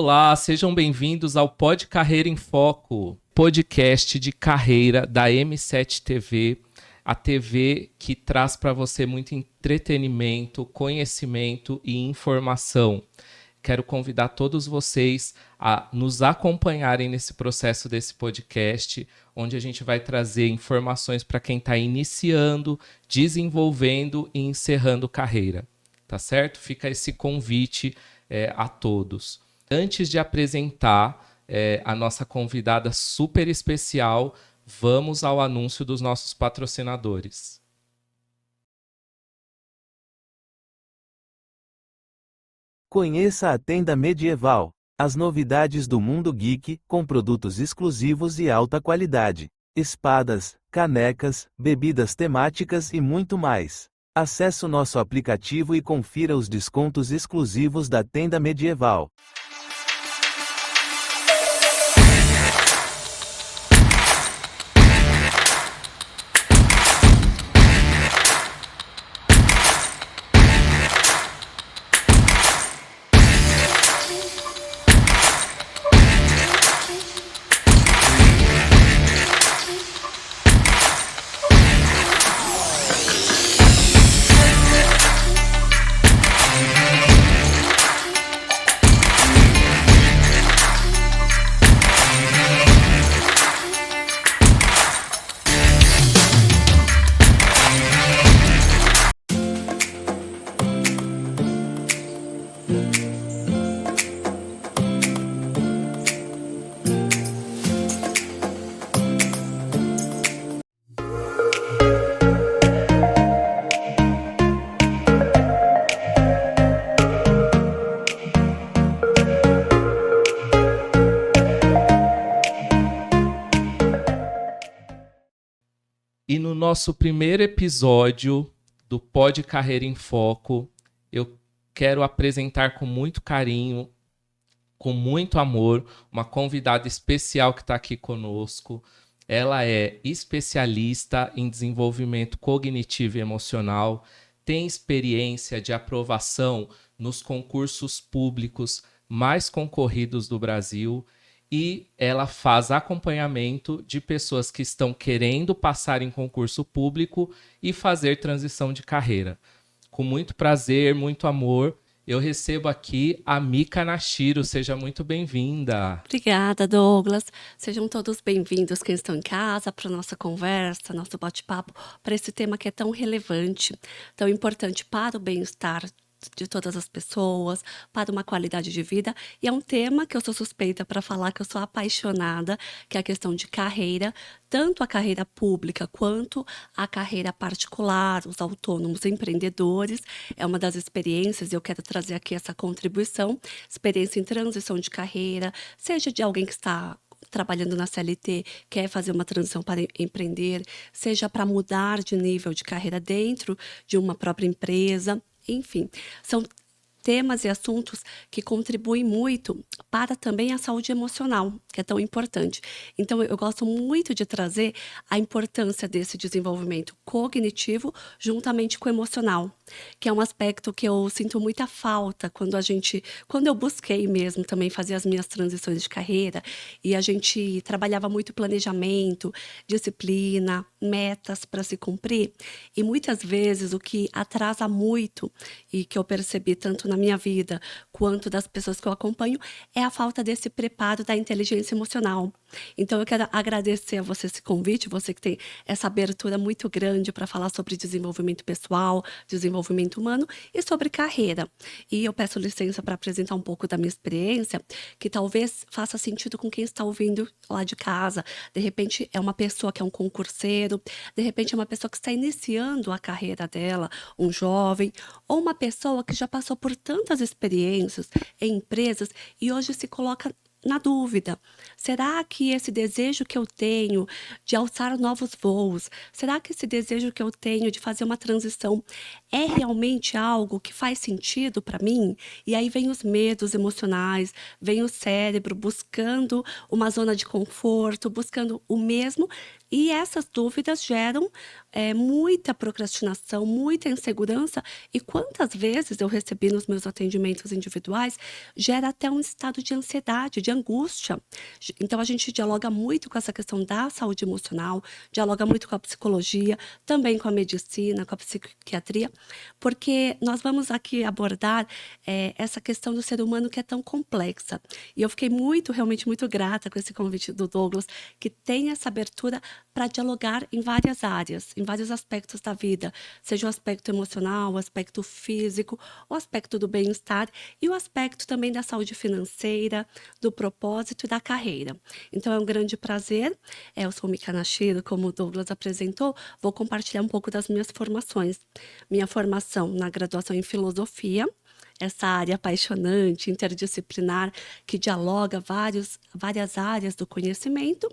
Olá, sejam bem-vindos ao Pod Carreira em Foco, podcast de carreira da M7 TV, a TV que traz para você muito entretenimento, conhecimento e informação. Quero convidar todos vocês a nos acompanharem nesse processo desse podcast, onde a gente vai trazer informações para quem está iniciando, desenvolvendo e encerrando carreira. Tá certo? Fica esse convite a todos. Antes de apresentar a nossa convidada super especial, vamos ao anúncio dos nossos patrocinadores. Conheça a Tenda Medieval, as novidades do mundo geek, com produtos exclusivos e alta qualidade. Espadas, canecas, bebidas temáticas e muito mais. Acesse o nosso aplicativo e confira os descontos exclusivos da Tenda Medieval. E no nosso primeiro episódio do Pod Carreira em Foco, eu quero apresentar com muito carinho, com muito amor, uma convidada especial que está aqui conosco. Ela é especialista em desenvolvimento cognitivo e emocional, tem experiência de aprovação nos concursos públicos mais concorridos do Brasil e ela faz acompanhamento de pessoas que estão querendo passar em concurso público e fazer transição de carreira. Com muito prazer, muito amor, eu recebo aqui a Mika Nashiro. Seja muito bem-vinda. Obrigada, Douglas. Sejam todos bem-vindos quem estão em casa para a nossa conversa, nosso bate-papo, para esse tema que é tão relevante, tão importante para o bem-estar de todas as pessoas, para uma qualidade de vida. E é um tema que eu sou suspeita para falar, que eu sou apaixonada, que é a questão de carreira, tanto a carreira pública quanto a carreira particular, os autônomos empreendedores. É uma das experiências, e eu quero trazer aqui essa contribuição, experiência em transição de carreira, seja de alguém que está trabalhando na CLT, quer fazer uma transição para empreender, seja para mudar de nível de carreira dentro de uma própria empresa. Enfim, são temas e assuntos que contribuem muito para também a saúde emocional, que é tão importante. Então, eu gosto muito de trazer a importância desse desenvolvimento cognitivo juntamente com o emocional, que é um aspecto que eu sinto muita falta quando eu busquei mesmo também fazer as minhas transições de carreira, e a gente trabalhava muito planejamento, disciplina, metas para se cumprir, e muitas vezes o que atrasa muito, e que eu percebi tanto na minha vida quanto das pessoas que eu acompanho, é a falta desse preparo da inteligência emocional. Então eu quero agradecer a você esse convite, você que tem essa abertura muito grande para falar sobre desenvolvimento pessoal, desenvolvimento humano e sobre carreira. E eu peço licença para apresentar um pouco da minha experiência, que talvez faça sentido com quem está ouvindo lá de casa. De repente é uma pessoa que é um concurseiro, de repente é uma pessoa que está iniciando a carreira dela, um jovem, ou uma pessoa que já passou por tantas experiências em empresas e hoje se coloca na dúvida. Será que esse desejo que eu tenho de alçar novos voos, será que esse desejo que eu tenho de fazer uma transição é realmente algo que faz sentido para mim? E aí vem os medos emocionais, vem o cérebro buscando uma zona de conforto, buscando o mesmo, e essas dúvidas geram muita procrastinação, muita insegurança. E quantas vezes eu recebi nos meus atendimentos individuais, gera até um estado de ansiedade, de angústia. Então a gente dialoga muito com essa questão da saúde emocional, dialoga muito com a psicologia, também com a medicina, com a psiquiatria, porque nós vamos aqui abordar essa questão do ser humano que é tão complexa. E eu fiquei realmente muito grata com esse convite do Douglas, que tem essa abertura para dialogar em várias áreas, em vários aspectos da vida, seja o aspecto emocional, o aspecto físico, o aspecto do bem-estar e o aspecto também da saúde financeira, do propósito e da carreira. Então é um grande prazer. Eu sou Mika Nashiro, como o Douglas apresentou, vou compartilhar um pouco das minhas formações. Minha formação na graduação em filosofia, essa área apaixonante, interdisciplinar, que dialoga várias áreas do conhecimento.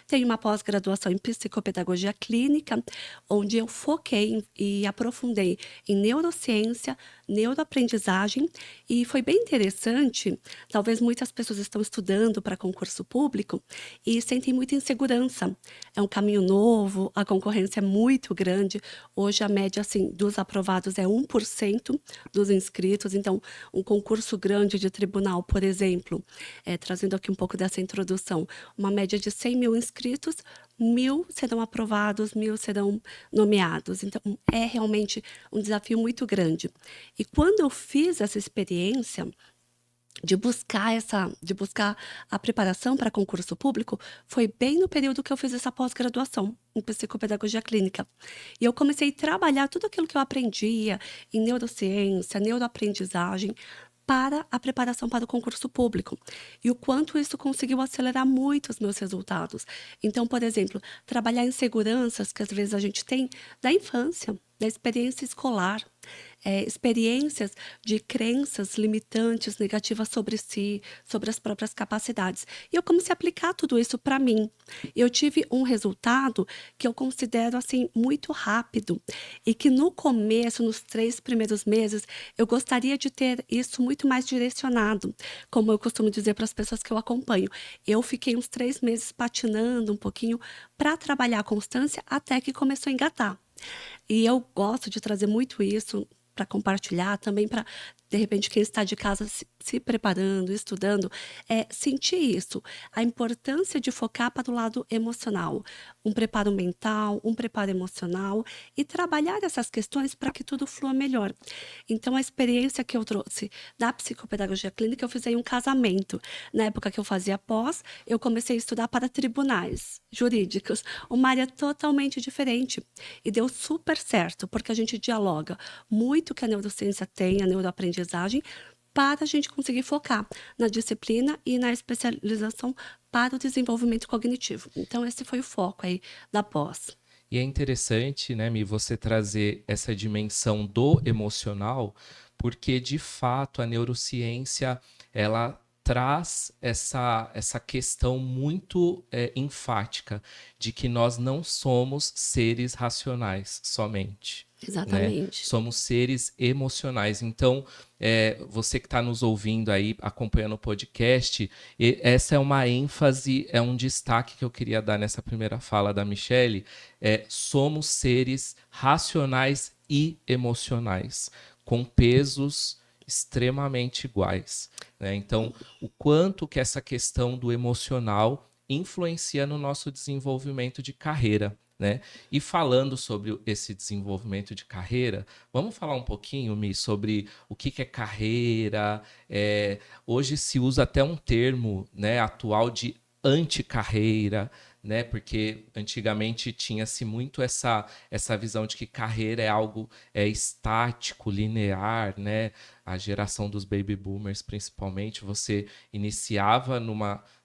Tenho uma pós-graduação em psicopedagogia clínica, onde eu foquei e aprofundei em neurociência, neuroaprendizagem, e foi bem interessante. Talvez muitas pessoas estão estudando para concurso público e sentem muita insegurança. É um caminho novo, a concorrência é muito grande. Hoje a média assim, dos aprovados é 1% dos inscritos, então um concurso grande de tribunal, por exemplo, trazendo aqui um pouco dessa introdução, uma média de 100 mil inscritos, 1.000 serão aprovados, 1.000 serão nomeados. Então, é realmente um desafio muito grande. E quando eu fiz essa experiência de buscar a preparação para concurso público, foi bem no período que eu fiz essa pós-graduação em psicopedagogia clínica. E eu comecei a trabalhar tudo aquilo que eu aprendia em neurociência, neuroaprendizagem, para a preparação para o concurso público. E o quanto isso conseguiu acelerar muito os meus resultados. Então, por exemplo, trabalhar inseguranças que às vezes a gente tem da infância, da experiência escolar, experiências de crenças limitantes, negativas sobre si, sobre as próprias capacidades. E eu comecei a aplicar tudo isso para mim. Eu tive um resultado que eu considero assim muito rápido e que no começo, nos 3 primeiros meses, eu gostaria de ter isso muito mais direcionado, como eu costumo dizer para as pessoas que eu acompanho. Eu fiquei uns 3 meses patinando um pouquinho para trabalhar a constância até que começou a engatar. E eu gosto de trazer muito isso para compartilhar, também para, de repente, quem está de casa se preparando, estudando, sentir isso, a importância de focar para o lado emocional, um preparo mental, um preparo emocional e trabalhar essas questões para que tudo flua melhor. Então, a experiência que eu trouxe da psicopedagogia clínica, eu fiz aí um casamento. Na época que eu fazia pós, eu comecei a estudar para tribunais jurídicos, uma área totalmente diferente. E deu super certo, porque a gente dialoga muito que a neurociência tem, a neuroaprendizagem, para a gente conseguir focar na disciplina e na especialização para o desenvolvimento cognitivo. Então, esse foi o foco aí da pós. E é interessante, né, Mi, você trazer essa dimensão do emocional, porque, de fato, a neurociência, ela traz essa questão muito enfática de que nós não somos seres racionais somente. Né? Exatamente. Somos seres emocionais. Então, você que está nos ouvindo aí, acompanhando o podcast, essa é uma ênfase, é um destaque que eu queria dar nessa primeira fala da Michele. Somos seres racionais e emocionais, com pesos extremamente iguais. Né? Então, o quanto que essa questão do emocional influencia no nosso desenvolvimento de carreira. Né? E falando sobre esse desenvolvimento de carreira, vamos falar um pouquinho, Mi, sobre o que é carreira. Hoje se usa até um termo, né, atual de anticarreira, né? Porque antigamente tinha-se muito essa visão de que carreira é algo estático, linear, né? A geração dos baby boomers, principalmente, você iniciava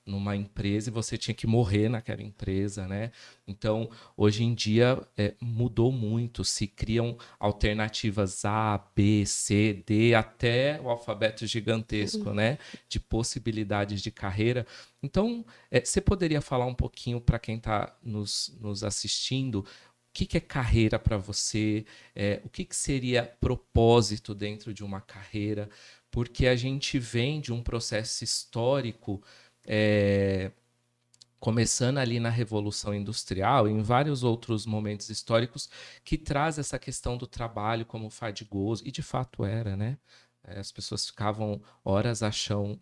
numa empresa e você tinha que morrer naquela empresa, né? Então, hoje em dia, mudou muito. Se criam alternativas A, B, C, D, até o alfabeto gigantesco, né? De possibilidades de carreira. Então, você poderia falar um pouquinho para quem está nos assistindo, o que é carreira para você? O que seria propósito dentro de uma carreira? Porque a gente vem de um processo histórico, começando ali na Revolução Industrial e em vários outros momentos históricos, que traz essa questão do trabalho como fadigoso, e de fato era, né? As pessoas ficavam horas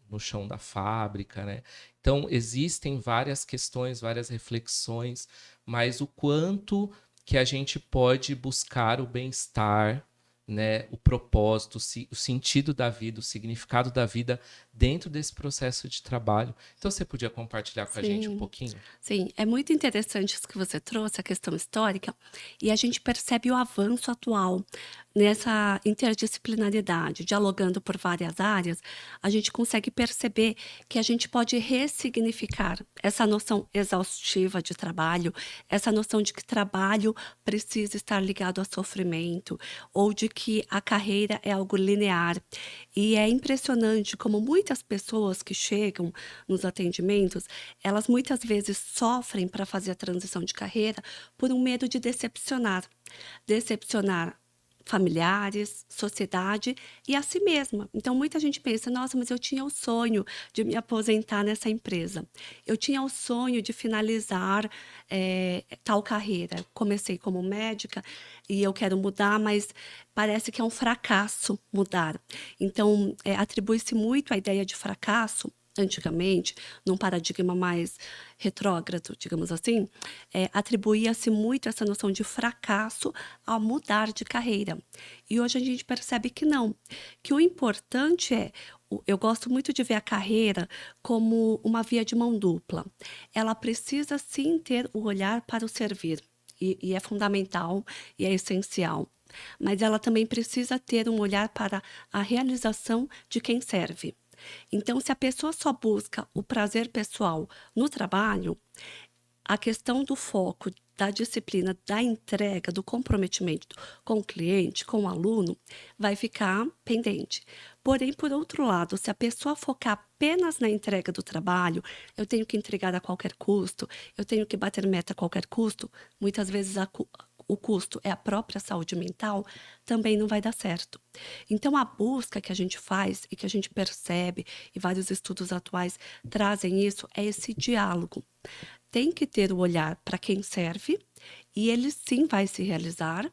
no chão da fábrica, né? Então, existem várias questões, várias reflexões, mas o quanto que a gente pode buscar o bem-estar, né, o propósito, o sentido da vida, o significado da vida dentro desse processo de trabalho. Então, você podia compartilhar com a gente um Sim, pouquinho? sim, é muito interessante isso que você trouxe, a questão histórica, e a gente percebe o avanço atual nessa interdisciplinaridade, dialogando por várias áreas, a gente consegue perceber que a gente pode ressignificar essa noção exaustiva de trabalho, essa noção de que trabalho precisa estar ligado a sofrimento, ou de que a carreira é algo linear. E é impressionante como muitas pessoas que chegam nos atendimentos, elas muitas vezes sofrem para fazer a transição de carreira por um medo de decepcionar. Decepcionar familiares, sociedade e a si mesma. Então, muita gente pensa: nossa, mas eu tinha o sonho de me aposentar nessa empresa. Eu tinha o sonho de finalizar tal carreira. Comecei como médica e eu quero mudar, mas parece que é um fracasso mudar. Então, atribui-se muito a ideia de fracasso antigamente, num paradigma mais retrógrado, digamos assim, atribuía-se muito essa noção de fracasso ao mudar de carreira. E hoje a gente percebe que não, que o importante eu gosto muito de ver a carreira como uma via de mão dupla. Ela precisa sim ter o olhar para o servir, e é fundamental e é essencial. Mas ela também precisa ter um olhar para a realização de quem serve. Então, se a pessoa só busca o prazer pessoal no trabalho, a questão do foco, da disciplina, da entrega, do comprometimento com o cliente, com o aluno, vai ficar pendente. Porém, por outro lado, se a pessoa focar apenas na entrega do trabalho, eu tenho que entregar a qualquer custo, eu tenho que bater meta a qualquer custo, muitas vezes o custo é a própria saúde mental, também não vai dar certo. Então, a busca que a gente faz e que a gente percebe, e vários estudos atuais trazem isso, é esse diálogo. Tem que ter o olhar para quem serve, e ele sim vai se realizar,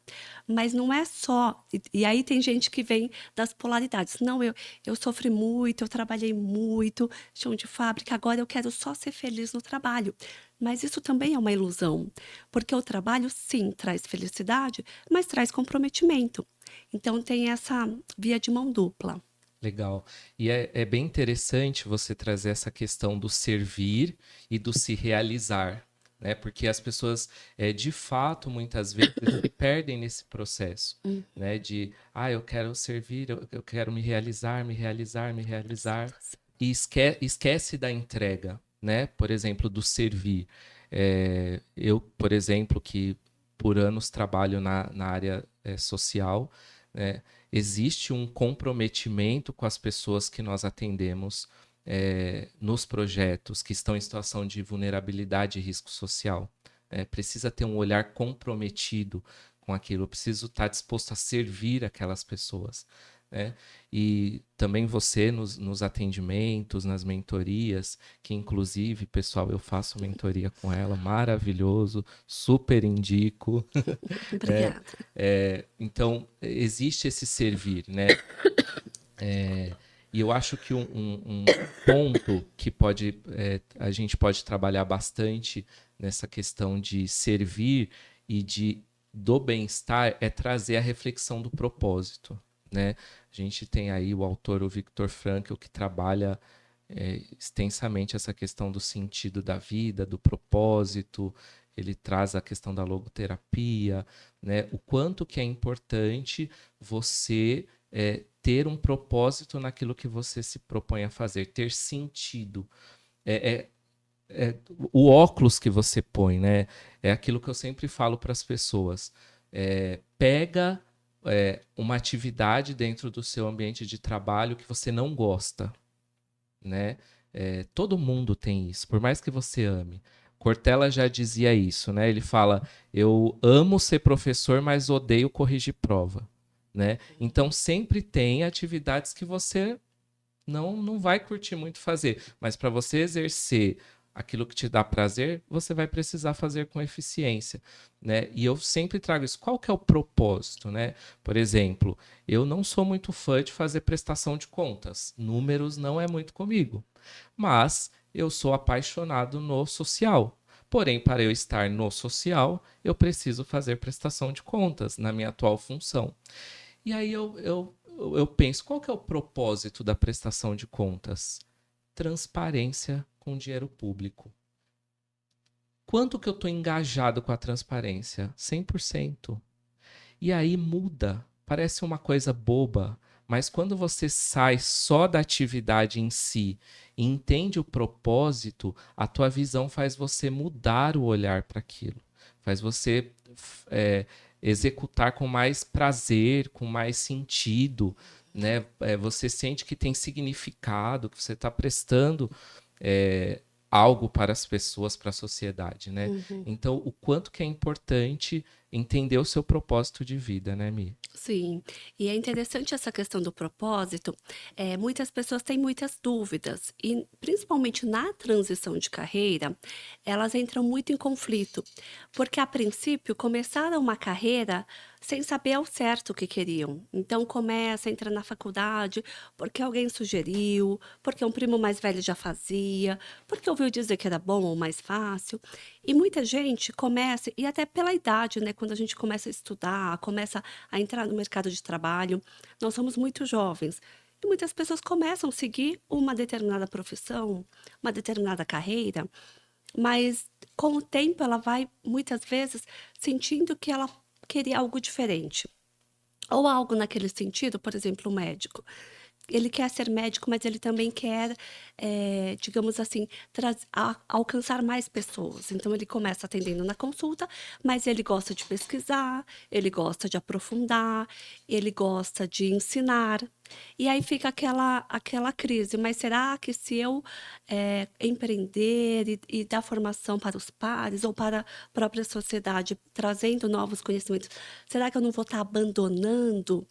mas não é só. E aí tem gente que vem das polaridades. Não, eu sofri muito, eu trabalhei muito, chão de fábrica, agora eu quero só ser feliz no trabalho. Mas isso também é uma ilusão, porque o trabalho sim traz felicidade, mas traz comprometimento. Então tem essa via de mão dupla. Legal. E é bem interessante você trazer essa questão do servir e do se realizar, né? Porque as pessoas, de fato, muitas vezes se perdem nesse processo, né? De, eu quero servir, eu quero me realizar, me realizar, me realizar, e esquece da entrega, né? Por exemplo, do servir. Eu, por exemplo, que por anos trabalho na área social, né? Existe um comprometimento com as pessoas que nós atendemos nos projetos que estão em situação de vulnerabilidade e risco social. Precisa ter um olhar comprometido com aquilo, eu preciso estar disposto a servir aquelas pessoas, né? E também você nos atendimentos, nas mentorias, que inclusive, pessoal, eu faço mentoria com ela, maravilhoso, super indico. É, Obrigada. então, existe esse servir, né? E eu acho que um ponto que a gente pode trabalhar bastante nessa questão de servir e do bem-estar é trazer a reflexão do propósito, né? A gente tem aí o autor, o Viktor Frankl, que trabalha extensamente essa questão do sentido da vida, do propósito. Ele traz a questão da logoterapia, né? O quanto que é importante você ter um propósito naquilo que você se propõe a fazer, ter sentido. o óculos que você põe, né? É aquilo que eu sempre falo para as pessoas. Pega uma atividade dentro do seu ambiente de trabalho que você não gosta, né? Todo mundo tem isso, por mais que você ame. Cortella já dizia isso, né? Ele fala: eu amo ser professor, mas odeio corrigir prova, né? Então sempre tem atividades que você não vai curtir muito fazer, mas para você exercer aquilo que te dá prazer, você vai precisar fazer com eficiência, né? E eu sempre trago isso. Qual que é o propósito, né? Por exemplo, eu não sou muito fã de fazer prestação de contas. Números não é muito comigo, mas eu sou apaixonado no social. Porém, para eu estar no social, eu preciso fazer prestação de contas na minha atual função. E aí eu penso, qual que é o propósito da prestação de contas? Transparência com dinheiro público. Quanto que eu estou engajado com a transparência? 100%. E aí muda. Parece uma coisa boba, mas quando você sai só da atividade em si e entende o propósito, a tua visão faz você mudar o olhar para aquilo. Faz você executar com mais prazer, com mais sentido, né? Você sente que tem significado, que você está prestando algo para as pessoas, para a sociedade, né? Uhum. Então, o quanto que é importante entender o seu propósito de vida, né, Mi? Sim, e é interessante essa questão do propósito. Muitas pessoas têm muitas dúvidas e, principalmente na transição de carreira, elas entram muito em conflito, porque a princípio começaram uma carreira sem saber ao certo o que queriam. Então começa, entra na faculdade porque alguém sugeriu, porque um primo mais velho já fazia, porque ouviu dizer que era bom ou mais fácil. E muita gente começa, e até pela idade, né? Quando a gente começa a estudar, começa a entrar no mercado de trabalho, nós somos muito jovens. E muitas pessoas começam a seguir uma determinada profissão, uma determinada carreira, mas com o tempo ela vai, muitas vezes, sentindo que ela queria algo diferente. Ou algo naquele sentido, por exemplo, o médico. Ele quer ser médico, mas ele também quer, digamos assim, alcançar mais pessoas. Então, ele começa atendendo na consulta, mas ele gosta de pesquisar, ele gosta de aprofundar, ele gosta de ensinar. E aí fica aquela crise. Mas será que se eu empreender e dar formação para os pares ou para a própria sociedade, trazendo novos conhecimentos, será que eu não vou estar abandonando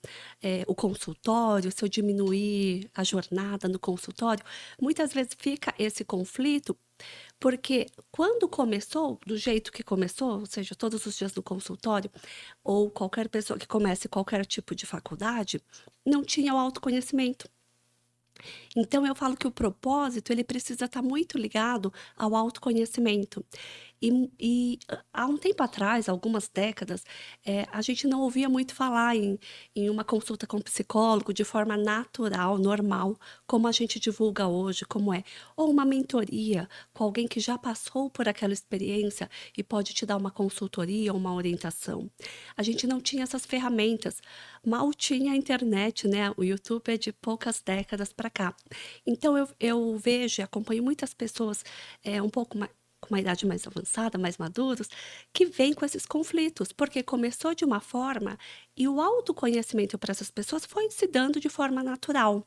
o consultório, se eu diminuir a jornada no consultório? Muitas vezes fica esse conflito, porque quando começou, do jeito que começou, ou seja, todos os dias no consultório, ou qualquer pessoa que comece qualquer tipo de faculdade, não tinha o autoconhecimento. Então eu falo que o propósito, ele precisa estar muito ligado ao autoconhecimento. Há um tempo atrás, algumas décadas, a gente não ouvia muito falar em uma consulta com psicólogo de forma natural, normal, como a gente divulga hoje, como é. Ou uma mentoria com alguém que já passou por aquela experiência e pode te dar uma consultoria ou uma orientação. A gente não tinha essas ferramentas, mal tinha a internet, né? O YouTube é de poucas décadas para cá. Então eu vejo e acompanho muitas pessoas um pouco mais com uma idade mais avançada, mais maduros, que vêm com esses conflitos, porque começou de uma forma e o autoconhecimento para essas pessoas foi se dando de forma natural.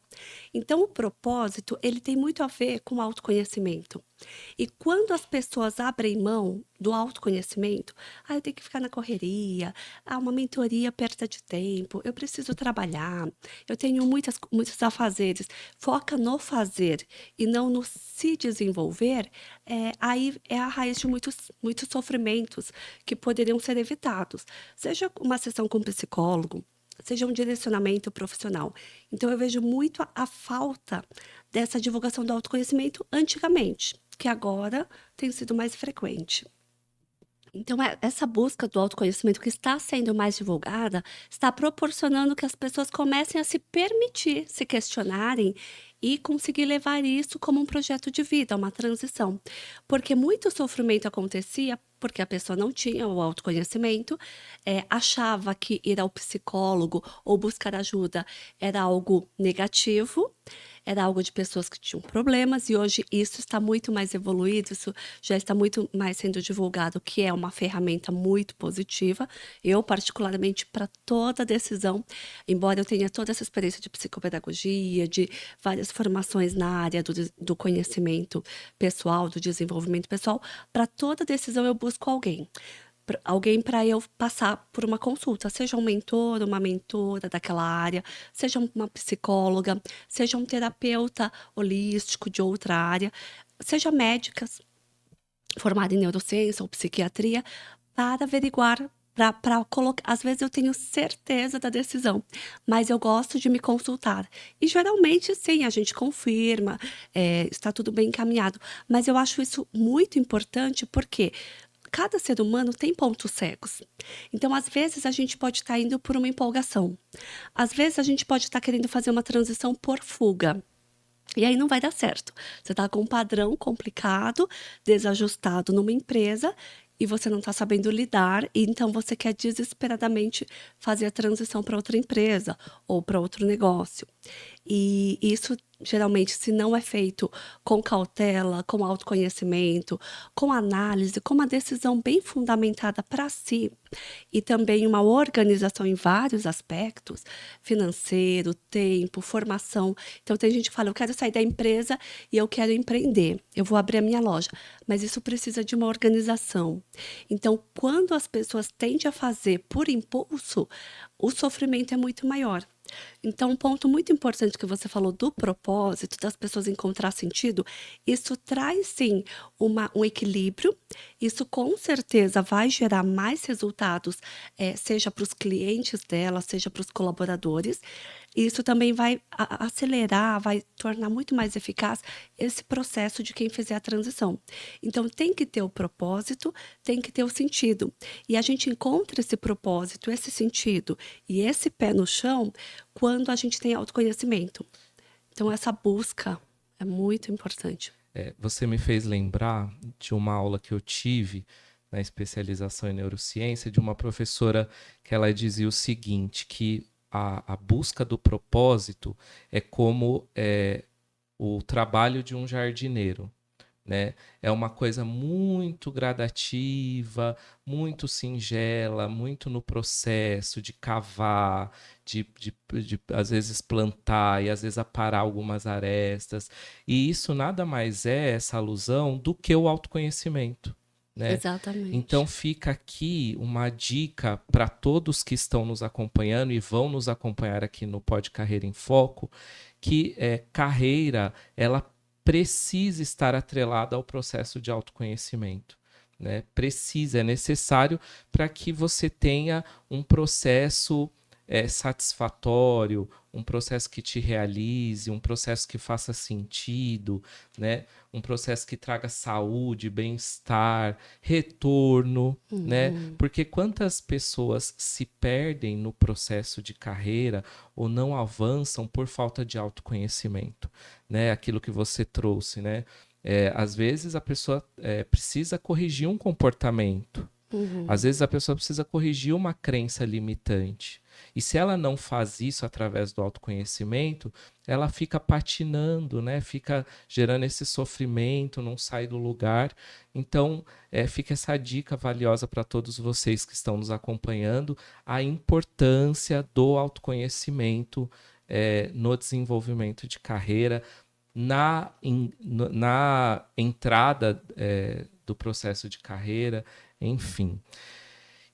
Então o propósito, ele tem muito a ver com o autoconhecimento. E quando as pessoas abrem mão do autoconhecimento, eu tenho que ficar na correria, uma mentoria perda de tempo, eu preciso trabalhar, eu tenho muitos afazeres, foca no fazer e não no se desenvolver, aí é a raiz de muitos sofrimentos que poderiam ser evitados. Seja uma sessão com um psicólogo, seja um direcionamento profissional. Então eu vejo muito a falta dessa divulgação do autoconhecimento antigamente, que agora tem sido mais frequente. Então, essa busca do autoconhecimento que está sendo mais divulgada, está proporcionando que as pessoas comecem a se permitir se questionarem e conseguir levar isso como um projeto de vida, uma transição. Porque muito sofrimento acontecia porque a pessoa não tinha o autoconhecimento, achava que ir ao psicólogo ou buscar ajuda era algo negativo, era algo de pessoas que tinham problemas e hoje isso está muito mais evoluído, isso já está muito mais sendo divulgado, que é uma ferramenta muito positiva. Eu, particularmente, para toda decisão, embora eu tenha toda essa experiência de psicopedagogia, de várias formações na área do conhecimento pessoal, do desenvolvimento pessoal, para toda decisão eu busco alguém. Alguém para eu passar por uma consulta, seja um mentor, uma mentora daquela área, seja uma psicóloga, seja um terapeuta holístico de outra área, seja médicas formada em neurociência ou psiquiatria, para averiguar, para colocar. Às vezes eu tenho certeza da decisão, mas eu gosto de me consultar. E geralmente, sim, a gente confirma, está tudo bem encaminhado. Mas eu acho isso muito importante porque cada ser humano tem pontos cegos. Então, às vezes, a gente pode estar indo por uma empolgação. Às vezes, a gente pode estar querendo fazer uma transição por fuga. E aí não vai dar certo. Você está com um padrão complicado, desajustado numa empresa e você não está sabendo lidar, e então você quer desesperadamente fazer a transição para outra empresa ou para outro negócio. E isso, geralmente, se não é feito com cautela, com autoconhecimento, com análise, com uma decisão bem fundamentada para si, e também uma organização em vários aspectos, financeiro, tempo, formação. Então, tem gente que fala, eu quero sair da empresa e eu quero empreender, eu vou abrir a minha loja. Mas isso precisa de uma organização. Então, quando as pessoas tendem a fazer por impulso, o sofrimento é muito maior. Então, um ponto muito importante que você falou do propósito, das pessoas encontrar sentido, isso traz sim um equilíbrio, isso com certeza vai gerar mais resultados, seja para os clientes dela, seja para os colaboradores. Isso também vai acelerar, vai tornar muito mais eficaz esse processo de quem fizer a transição. Então, tem que ter o propósito, tem que ter o sentido. E a gente encontra esse propósito, esse sentido e esse pé no chão quando a gente tem autoconhecimento. Então, essa busca é muito importante. Você me fez lembrar de uma aula que eu tive na especialização em neurociência, de uma professora que ela dizia o seguinte, que a busca do propósito é como o trabalho de um jardineiro, né? É uma coisa muito gradativa, muito singela, muito no processo de cavar, de às vezes plantar e às vezes aparar algumas arestas. E isso nada mais é essa alusão do que o autoconhecimento, né? Então Exatamente. fica aqui uma dica para todos que estão nos acompanhando e vão nos acompanhar aqui no Pod Carreira em Foco, que carreira, ela precisa estar atrelada ao processo de autoconhecimento, né? Precisa, é necessário para que você tenha um processo satisfatório, um processo que te realize, um processo que faça sentido, né? Um processo que traga saúde, bem-estar, retorno, né? Porque quantas pessoas se perdem no processo de carreira ou não avançam por falta de autoconhecimento, né? Aquilo que você trouxe, né? Às vezes a pessoa precisa corrigir um comportamento, às vezes a pessoa precisa corrigir uma crença limitante. E se ela não faz isso através do autoconhecimento, ela fica patinando, né? Fica gerando esse sofrimento, não sai do lugar. Então, fica essa dica valiosa para todos vocês que estão nos acompanhando, a importância do autoconhecimento no desenvolvimento de carreira, na entrada do processo de carreira, enfim.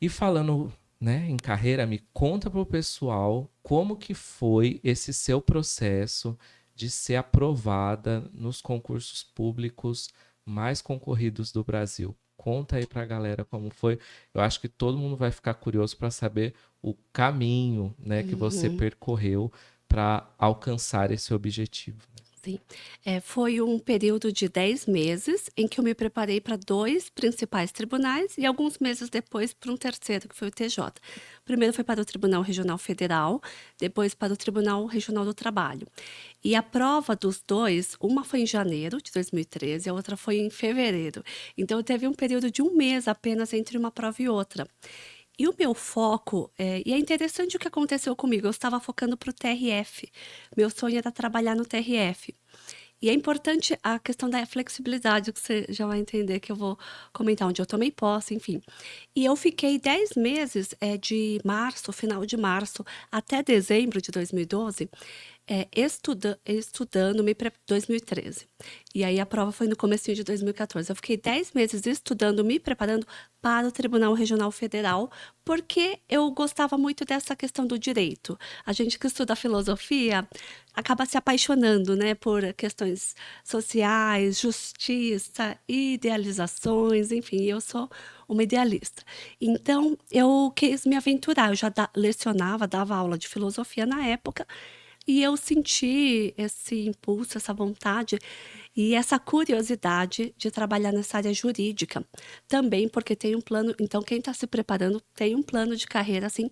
E falando, né, em carreira, me conta para o pessoal como que foi esse seu processo de ser aprovada nos concursos públicos mais concorridos do Brasil. Conta aí para a galera como foi. Eu acho que todo mundo vai ficar curioso para saber o caminho, né, que você percorreu para alcançar esse objetivo. Sim. Foi um período de 10 meses em que eu me preparei para 2 principais tribunais e alguns meses depois para um terceiro, que foi o TJ. Primeiro foi para o Tribunal Regional Federal, depois para o Tribunal Regional do Trabalho. E a prova dos 2, uma foi em janeiro de 2013, a outra foi em fevereiro. Então teve um período de 1 mês apenas entre uma prova e outra. E o meu foco, e é interessante o que aconteceu comigo, eu estava focando para o TRF, meu sonho era trabalhar no TRF. E é importante a questão da flexibilidade, que você já vai entender que eu vou comentar, onde eu tomei posse, enfim. E eu fiquei 10 meses, de março, final de março, até dezembro de 2012, estudando, 2013. E aí a prova foi no comecinho de 2014. Eu fiquei 10 meses estudando, me preparando para o Tribunal Regional Federal, porque eu gostava muito dessa questão do direito. A gente que estuda filosofia acaba se apaixonando, né, por questões sociais, justiça, idealizações, enfim, eu sou uma idealista. Então, eu quis me aventurar. Eu já lecionava, dava aula de filosofia na época, e eu senti esse impulso, essa vontade e essa curiosidade de trabalhar nessa área jurídica. Também porque tem um plano. Então, quem está se preparando tem um plano de carreira assim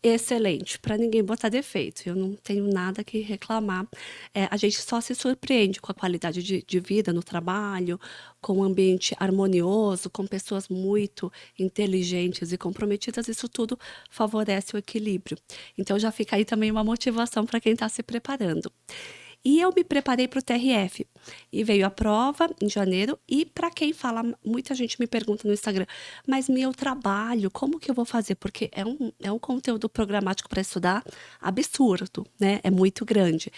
excelente, para ninguém botar defeito. Eu não tenho nada que reclamar. A gente só se surpreende com a qualidade de vida no trabalho, com um ambiente harmonioso, com pessoas muito inteligentes e comprometidas. Isso tudo favorece o equilíbrio. Então já fica aí também uma motivação para quem está se preparando. E eu me preparei para o TRF. E veio a prova em janeiro. E para quem fala, muita gente me pergunta no Instagram, mas meu trabalho, como que eu vou fazer? Porque é um conteúdo programático para estudar absurdo, né? É muito grande.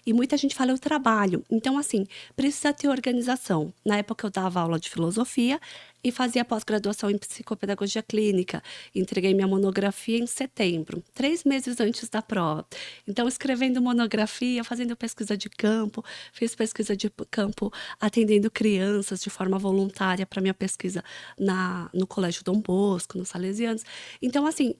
E muita gente fala, eu trabalho. Então, assim, precisa ter organização. Na época eu dava aula de filosofia e fazia pós-graduação em psicopedagogia clínica. Entreguei minha monografia em setembro, 3 meses antes da prova. Então, escrevendo monografia, fazendo pesquisa de campo, fiz pesquisa de campo atendendo crianças de forma voluntária para minha pesquisa no Colégio Dom Bosco, nos Salesianos. Então, assim,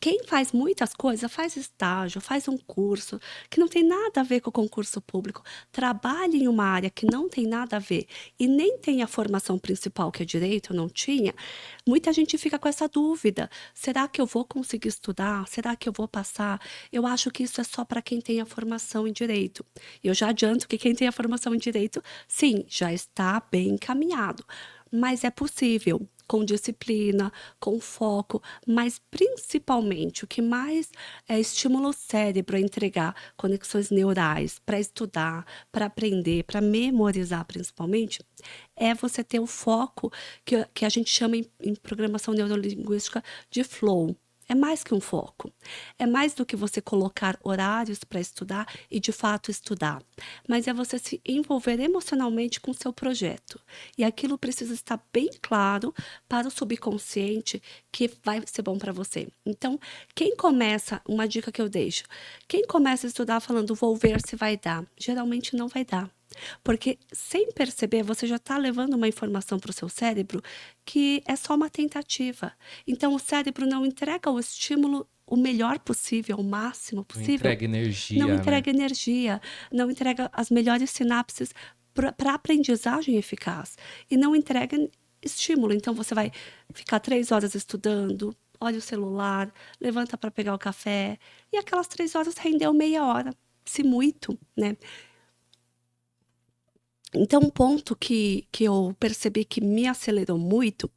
quem faz muitas coisas, faz estágio, faz um curso que não tem nada a ver com o concurso público, trabalha em uma área que não tem nada a ver e nem tem a formação principal, que é direito, eu não tinha, muita gente fica com essa dúvida: será que eu vou conseguir estudar? Será que eu vou passar? Eu acho que isso é só para quem tem a formação em direito. Eu já adianto que quem tem a formação em direito, sim, já está bem encaminhado, mas é possível. Com disciplina, com foco, mas principalmente o que mais estimula o cérebro a entregar conexões neurais para estudar, para aprender, para memorizar principalmente, é você ter o foco que a gente chama em programação neurolinguística de flow. É mais que um foco. É mais do que você colocar horários para estudar e de fato estudar. Mas é você se envolver emocionalmente com o seu projeto. E aquilo precisa estar bem claro para o subconsciente que vai ser bom para você. Então, quem começa, uma dica que eu deixo, quem começa a estudar falando vou ver se vai dar, geralmente não vai dar. Porque sem perceber, você já está levando uma informação para o seu cérebro que é só uma tentativa. Então, o cérebro não entrega o estímulo o melhor possível, o máximo Não possível. entrega Não energia, né? entrega energia, não entrega as melhores sinapses para aprendizagem eficaz. E não entrega estímulo. Então, você vai ficar 3 horas estudando, olha o celular, levanta para pegar o café, e aquelas 3 horas rendeu meia hora, se muito, né? Então, um ponto que eu percebi que me acelerou muito,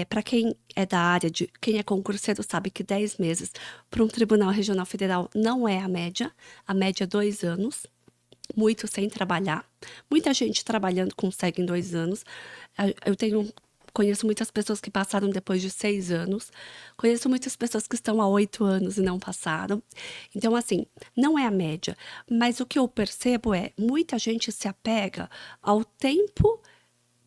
para quem é da área de quem é concurseiro sabe que 10 meses para um Tribunal Regional Federal não é a média é 2 anos, muito sem trabalhar. Muita gente trabalhando consegue em 2 anos. Eu conheço muitas pessoas que passaram depois de 6 anos. Conheço muitas pessoas que estão há 8 anos e não passaram. Então, assim, não é a média. Mas o que eu percebo é muita gente se apega ao tempo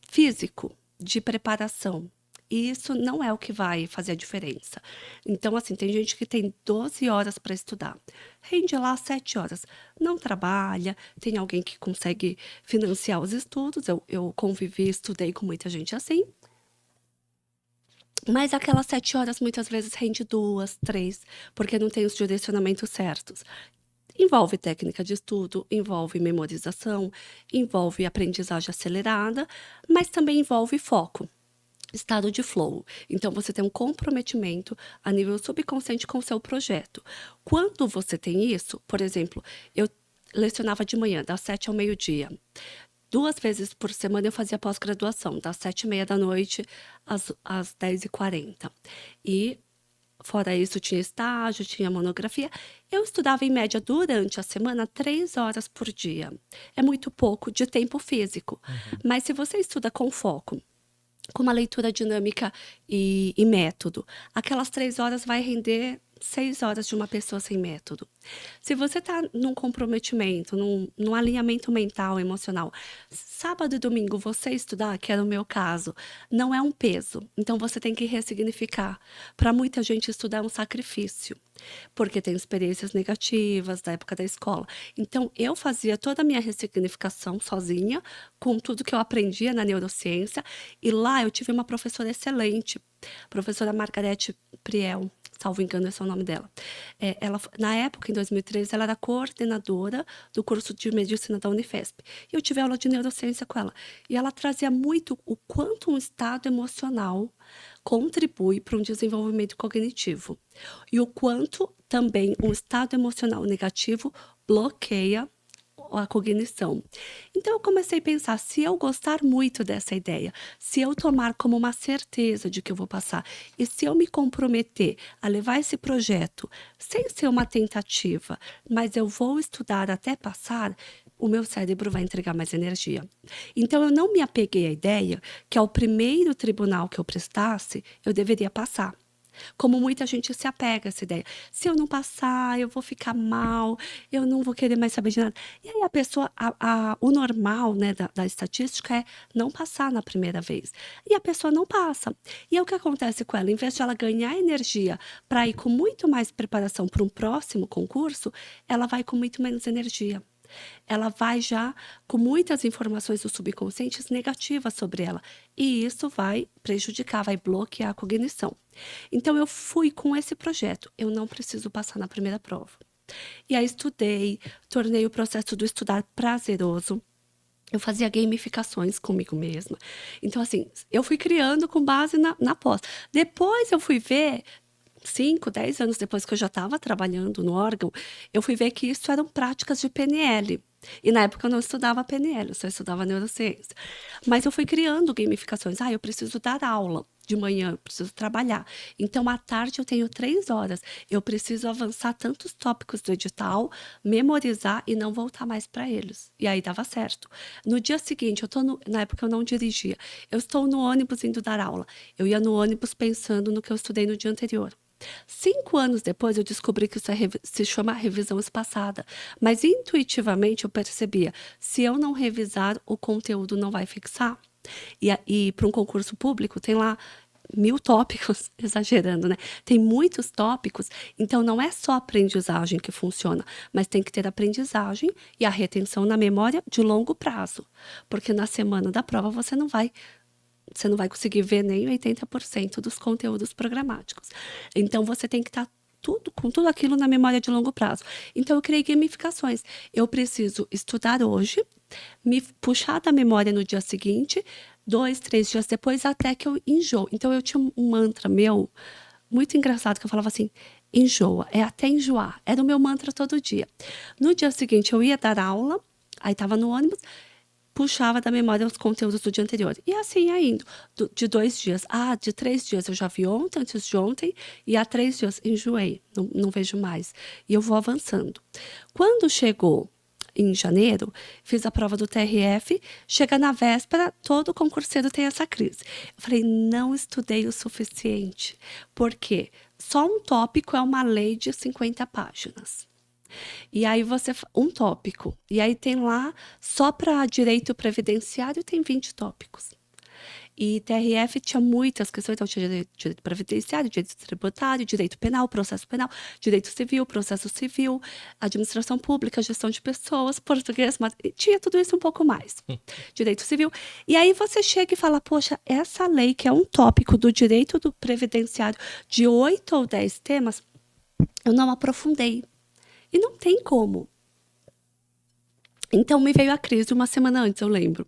físico de preparação. E isso não é o que vai fazer a diferença. Então, assim, tem gente que tem 12 horas para estudar, rende lá 7 horas, não trabalha, tem alguém que consegue financiar os estudos. Eu convivi, estudei com muita gente assim, mas aquelas 7 horas muitas vezes rende 2, 3, porque não tem os direcionamentos certos. Envolve técnica de estudo, envolve memorização, envolve aprendizagem acelerada, mas também envolve foco, estado de flow. Então, você tem um comprometimento a nível subconsciente com o seu projeto. Quando você tem isso, por exemplo, eu lecionava de manhã, das 7 ao meio-dia. 2 vezes por semana eu fazia pós-graduação, das 7h30 da noite às 10h40. E Fora isso, tinha estágio, tinha monografia. Eu estudava, em média, durante a semana, 3 horas por dia. É muito pouco de tempo físico. Mas se você estuda com foco, com uma leitura dinâmica e método, aquelas 3 horas vai render 6 horas de uma pessoa sem método. Se você está num comprometimento, num alinhamento mental, emocional, sábado e domingo você estudar, que era o meu caso, não é um peso. Então você tem que ressignificar. Para muita gente, estudar é um sacrifício, porque tem experiências negativas da época da escola. Então eu fazia toda a minha ressignificação sozinha, com tudo que eu aprendia na neurociência, e lá eu tive uma professora excelente, professora Margarete Priel, salvo engano, esse é o nome dela. Ela, na época, em 2013, ela era coordenadora do curso de medicina da Unifesp. E eu tive aula de neurociência com ela. E ela trazia muito o quanto um estado emocional contribui para um desenvolvimento cognitivo. E o quanto também um estado emocional negativo bloqueia a cognição. Então eu comecei a pensar, se eu gostar muito dessa ideia, se eu tomar como uma certeza de que eu vou passar, e se eu me comprometer a levar esse projeto sem ser uma tentativa, mas eu vou estudar até passar, o meu cérebro vai entregar mais energia. Então eu não me apeguei à ideia que ao primeiro tribunal que eu prestasse, eu deveria passar. Como muita gente se apega a essa ideia. Se eu não passar, eu vou ficar mal, eu não vou querer mais saber de nada. E aí a pessoa, o normal, né, da estatística é não passar na primeira vez. E a pessoa não passa. E aí o que acontece com ela? Em vez de ela ganhar energia para ir com muito mais preparação para um próximo concurso, ela vai com muito menos energia. Ela vai já com muitas informações do subconsciente negativas sobre ela. E isso vai prejudicar, vai bloquear a cognição. Então, eu fui com esse projeto. Eu não preciso passar na primeira prova. E aí, estudei, tornei o processo do estudar prazeroso. Eu fazia gamificações comigo mesma. Então, assim, eu fui criando com base na pós. Depois, eu fui ver 5, 10 anos depois que eu já estava trabalhando no órgão, eu fui ver que isso eram práticas de PNL. E na época eu não estudava PNL, eu só estudava neurociência. Mas eu fui criando gamificações. Eu preciso dar aula de manhã, eu preciso trabalhar. Então, à tarde eu tenho 3 horas. Eu preciso avançar tantos tópicos do edital, memorizar e não voltar mais para eles. E aí dava certo. No dia seguinte, na época eu não dirigia. Eu estou no ônibus indo dar aula. Eu ia no ônibus pensando no que eu estudei no dia anterior. 5 anos depois, eu descobri que isso se chama revisão espaçada. Mas intuitivamente eu percebia, se eu não revisar, o conteúdo não vai fixar. E para um concurso público, tem lá 1000 tópicos, exagerando, né? Tem muitos tópicos, então não é só a aprendizagem que funciona, mas tem que ter aprendizagem e a retenção na memória de longo prazo. Porque na semana da prova você não vai conseguir ver nem 80% dos conteúdos programáticos. Então, você tem que estar com tudo aquilo na memória de longo prazo. Então, eu criei gamificações. Eu preciso estudar hoje, me puxar da memória no dia seguinte, 2, 3 dias depois, até que eu enjoo. Então, eu tinha um mantra meu, muito engraçado, que eu falava assim, enjoa, é até enjoar. Era o meu mantra todo dia. No dia seguinte, eu ia dar aula, aí estava no ônibus, puxava da memória os conteúdos do dia anterior. E assim ia indo. De 2 dias. De 3 dias eu já vi ontem, antes de ontem. E há 3 dias enjoei. Não vejo mais. E eu vou avançando. Quando chegou em janeiro, fiz a prova do TRF. Chega na véspera, todo concurseiro tem essa crise. Eu falei, não estudei o suficiente. Por quê? Só um tópico é uma lei de 50 páginas. E aí um tópico. E aí tem lá, só para direito previdenciário, tem 20 tópicos. E TRF tinha muitas questões, então tinha direito previdenciário, direito tributário, direito penal, processo penal, direito civil, processo civil, administração pública, gestão de pessoas, português, tinha tudo isso um pouco mais. Direito civil. E aí você chega e fala, poxa, essa lei que é um tópico do direito do previdenciário de 8 ou 10 temas, eu não aprofundei. E não tem como. Então me veio a crise uma semana antes, eu lembro.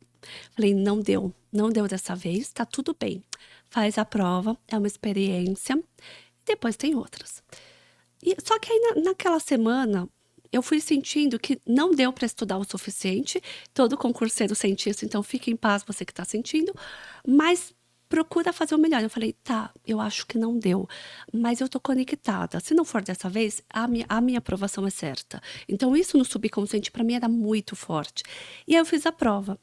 Falei, não deu dessa vez, tá tudo bem. Faz a prova, é uma experiência, e depois tem outras. Só que aí naquela semana, eu fui sentindo que não deu para estudar o suficiente. Todo concurseiro sente isso, então fique em paz você que está sentindo. Mas procura fazer o melhor. Eu falei, tá, eu acho que não deu, mas eu tô conectada. Se não for dessa vez, a minha aprovação é certa. Então, isso no subconsciente, para mim, era muito forte. E aí eu fiz a prova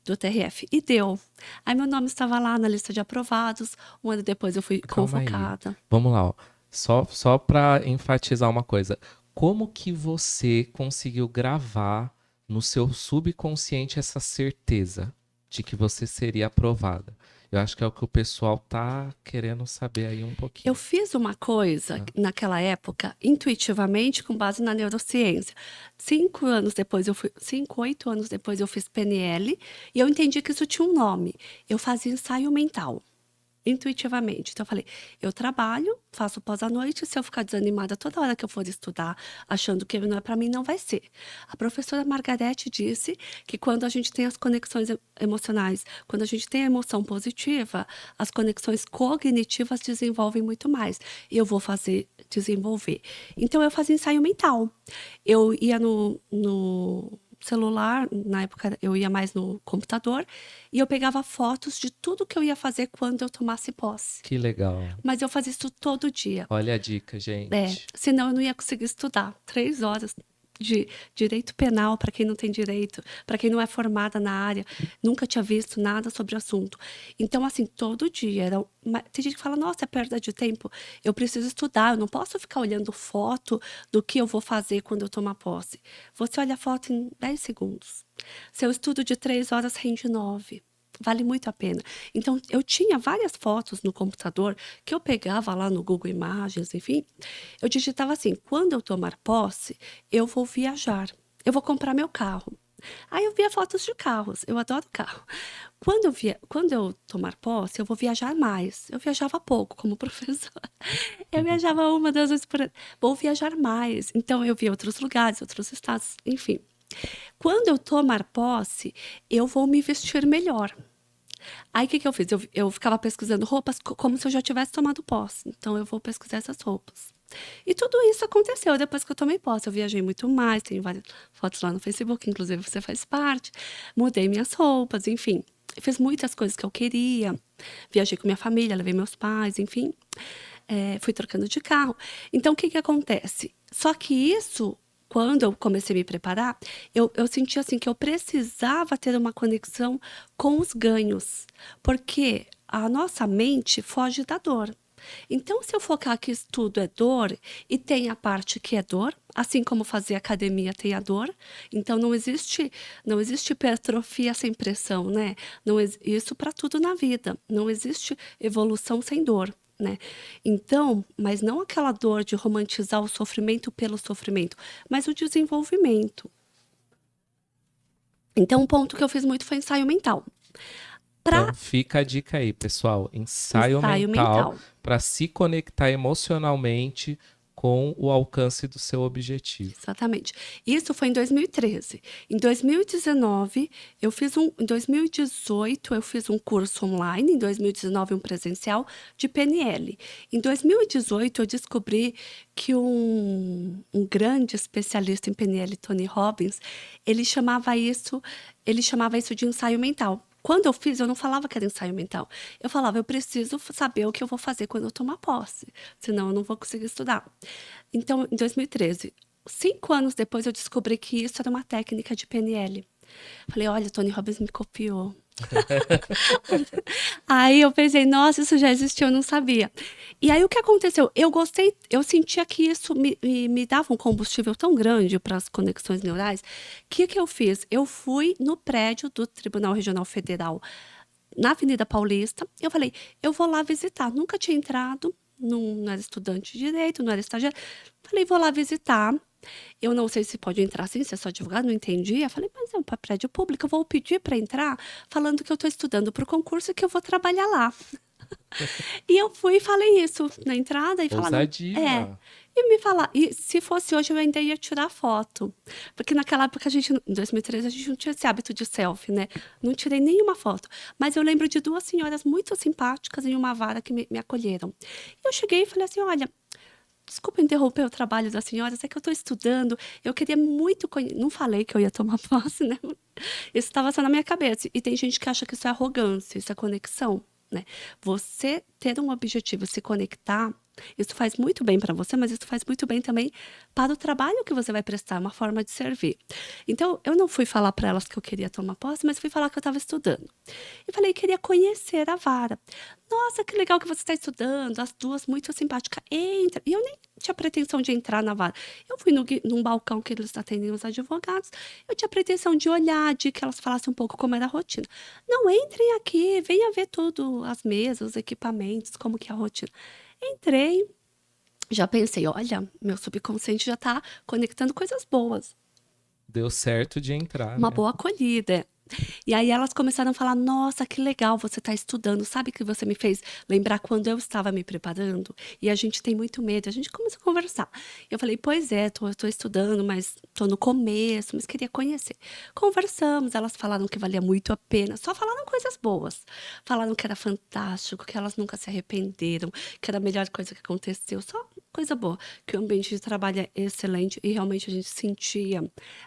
do TRF e deu. Aí meu nome estava lá na lista de aprovados. Um ano depois eu fui Calma aí. convocada. Vamos lá, ó. Só para enfatizar uma coisa. Como que você conseguiu gravar no seu subconsciente essa certeza de que você seria aprovada? Eu acho que é o que o pessoal tá querendo saber aí um pouquinho. Eu fiz uma coisa naquela época, intuitivamente, com base na neurociência. 5 anos depois, 8 anos depois, eu fiz PNL e eu entendi que isso tinha um nome. Eu fazia ensaio mental, intuitivamente. Então, eu falei, eu trabalho, faço pós à noite, se eu ficar desanimada toda hora que eu for estudar, achando que não é para mim, não vai ser. A professora Margarete disse que quando a gente tem as conexões emocionais, quando a gente tem a emoção positiva, as conexões cognitivas desenvolvem muito mais. E eu vou fazer desenvolver. Então, eu fazia ensaio mental. Eu ia no celular, na época eu ia mais no computador, e eu pegava fotos de tudo que eu ia fazer quando eu tomasse posse. Que legal. Mas eu fazia isso todo dia. Olha a dica, gente. Senão eu não ia conseguir estudar 3 horas de direito penal para quem não tem direito, para quem não é formada na área, nunca tinha visto nada sobre o assunto. Então, assim, todo dia. Tem gente que fala, nossa, é perda de tempo. Eu preciso estudar, eu não posso ficar olhando foto do que eu vou fazer quando eu tomar posse. Você olha a foto em 10 segundos. Seu estudo de 3 horas rende 9. Vale muito a pena. Então, eu tinha várias fotos no computador que eu pegava lá no Google Imagens, enfim. Eu digitava assim, quando eu tomar posse, eu vou viajar. Eu vou comprar meu carro. Aí eu via fotos de carros. Eu adoro carro. Quando eu tomar posse, eu vou viajar mais. Eu viajava pouco como professora. Eu viajava 1, 2 vezes por ano. Vou viajar mais. Então, eu via outros lugares, outros estados, enfim. Quando eu tomar posse, eu vou me vestir melhor. Aí, o que eu fiz? Eu ficava pesquisando roupas como se eu já tivesse tomado posse. Então, eu vou pesquisar essas roupas. E tudo isso aconteceu depois que eu tomei posse. Eu viajei muito mais, tenho várias fotos lá no Facebook, inclusive você faz parte. Mudei minhas roupas, enfim. Fiz muitas coisas que eu queria. Viajei com minha família, levei meus pais, enfim. Fui trocando de carro. Então, o que acontece? Só que isso, quando eu comecei a me preparar, eu senti assim que eu precisava ter uma conexão com os ganhos, porque a nossa mente foge da dor. Então, se eu focar que isso tudo é dor e tem a parte que é dor, assim como fazer academia tem a dor, então não existe hipertrofia sem pressão, né? Isso para tudo na vida. Não existe evolução sem dor. Né? Então, mas não aquela dor de romantizar o sofrimento pelo sofrimento, mas o desenvolvimento. Então, um ponto que eu fiz muito foi ensaio mental. Então, fica a dica aí, pessoal. Ensaio mental para se conectar emocionalmente com o alcance do seu objetivo. Exatamente. Isso foi em 2013. Em 2019, em 2018, eu fiz um curso online, em 2019, um presencial de PNL. Em 2018, eu descobri que um grande especialista em PNL, Tony Robbins, ele chamava isso de ensaio mental. Quando eu fiz, eu não falava que era ensaio mental. Eu falava, eu preciso saber o que eu vou fazer quando eu tomar posse, senão eu não vou conseguir estudar. Então, em 2013, 5 anos depois, eu descobri que isso era uma técnica de PNL. Falei, olha, Tony Robbins me copiou. Aí eu pensei, nossa, isso já existiu, eu não sabia. E aí o que aconteceu? Eu gostei, eu sentia que isso me dava um combustível tão grande para as conexões neurais. O que eu fiz? Eu fui no prédio do Tribunal Regional Federal, na Avenida Paulista. Eu falei, eu vou lá visitar. Nunca tinha entrado, não era estudante de direito, não era estagiário. Falei, vou lá visitar. Eu não sei se pode entrar assim, se é só advogado, não entendi. Eu falei, mas é um prédio público, eu vou pedir para entrar falando que eu estou estudando para o concurso e que eu vou trabalhar lá. E eu fui e falei isso na entrada. E Ousadia. E se fosse hoje eu ainda ia tirar foto. Porque naquela época, em 2013, a gente não tinha esse hábito de selfie, né? Não tirei nenhuma foto. Mas eu lembro de 2 senhoras muito simpáticas em uma vara que me acolheram. E eu cheguei e falei assim, olha, desculpa interromper o trabalho das senhoras, é que eu estou estudando, eu queria muito conhecer. Não falei que eu ia tomar posse, né? Isso estava só na minha cabeça. E tem gente que acha que isso é arrogância, isso é conexão. né? Você ter um objetivo, se conectar, isso faz muito bem para você, mas isso faz muito bem também para o trabalho que você vai prestar, uma forma de servir. Então, eu não fui falar para elas que eu queria tomar posse, mas fui falar que eu estava estudando. E falei, queria conhecer a vara. Nossa, que legal que você está estudando, as duas muito simpáticas. Entra. E eu nem tinha pretensão de entrar na vara. Eu fui num balcão que eles atendem os advogados, eu tinha pretensão de olhar, de que elas falassem um pouco como era a rotina. Não, entrem aqui, venha ver tudo, as mesas, os equipamentos, como que é a rotina. Entrei, já pensei, olha, meu subconsciente já tá conectando coisas boas. Deu certo de entrar, Uma né? boa acolhida. E aí elas começaram a falar: Nossa, que legal você está estudando. Sabe que você me fez lembrar quando eu estava me preparando? E a gente tem muito medo. A gente começou a conversar. Eu falei: Pois é, tô estudando, mas tô no começo, mas queria conhecer. Conversamos, elas falaram que valia muito a pena. Só falaram coisas boas. Falaram que era fantástico, que elas nunca se arrependeram, que era a melhor coisa que aconteceu. Só coisa boa. Que o ambiente de trabalho é excelente e realmente a gente sentia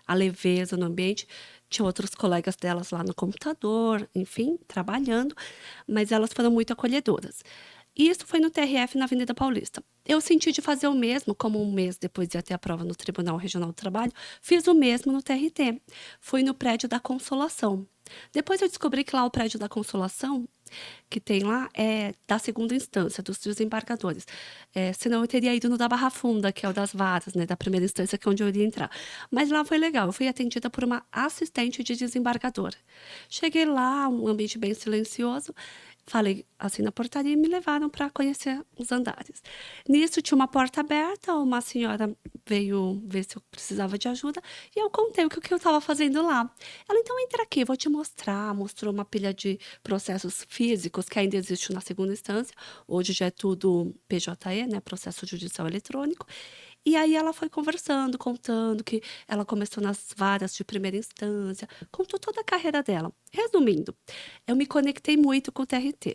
a leveza no ambiente. Tinha outros colegas delas lá no computador, enfim, trabalhando, mas elas foram muito acolhedoras. E isso foi no TRF na Avenida Paulista. Eu senti de fazer o mesmo, como um mês depois de ir até a prova no Tribunal Regional do Trabalho, fiz o mesmo no TRT. Fui no prédio da Consolação. Depois eu descobri que lá o prédio da Consolação, que tem lá, é da segunda instância, dos desembargadores. Senão eu teria ido no da Barra Funda, que é o das varas, né, da primeira instância, que é onde eu iria entrar. Mas lá foi legal, eu fui atendida por uma assistente de desembargador. Cheguei lá, um ambiente bem silencioso, falei assim na portaria e me levaram para conhecer os andares. Nisso tinha uma porta aberta, uma senhora veio ver se eu precisava de ajuda e eu contei o que eu estava fazendo lá. Ela, então entra aqui, vou te mostrar. Mostrou uma pilha de processos físicos que ainda existe na segunda instância. Hoje já é tudo PJE, né, processo judicial eletrônico. E aí ela foi conversando, contando que ela começou nas varas de primeira instância, contou toda a carreira dela. Resumindo, eu me conectei muito com o TRT.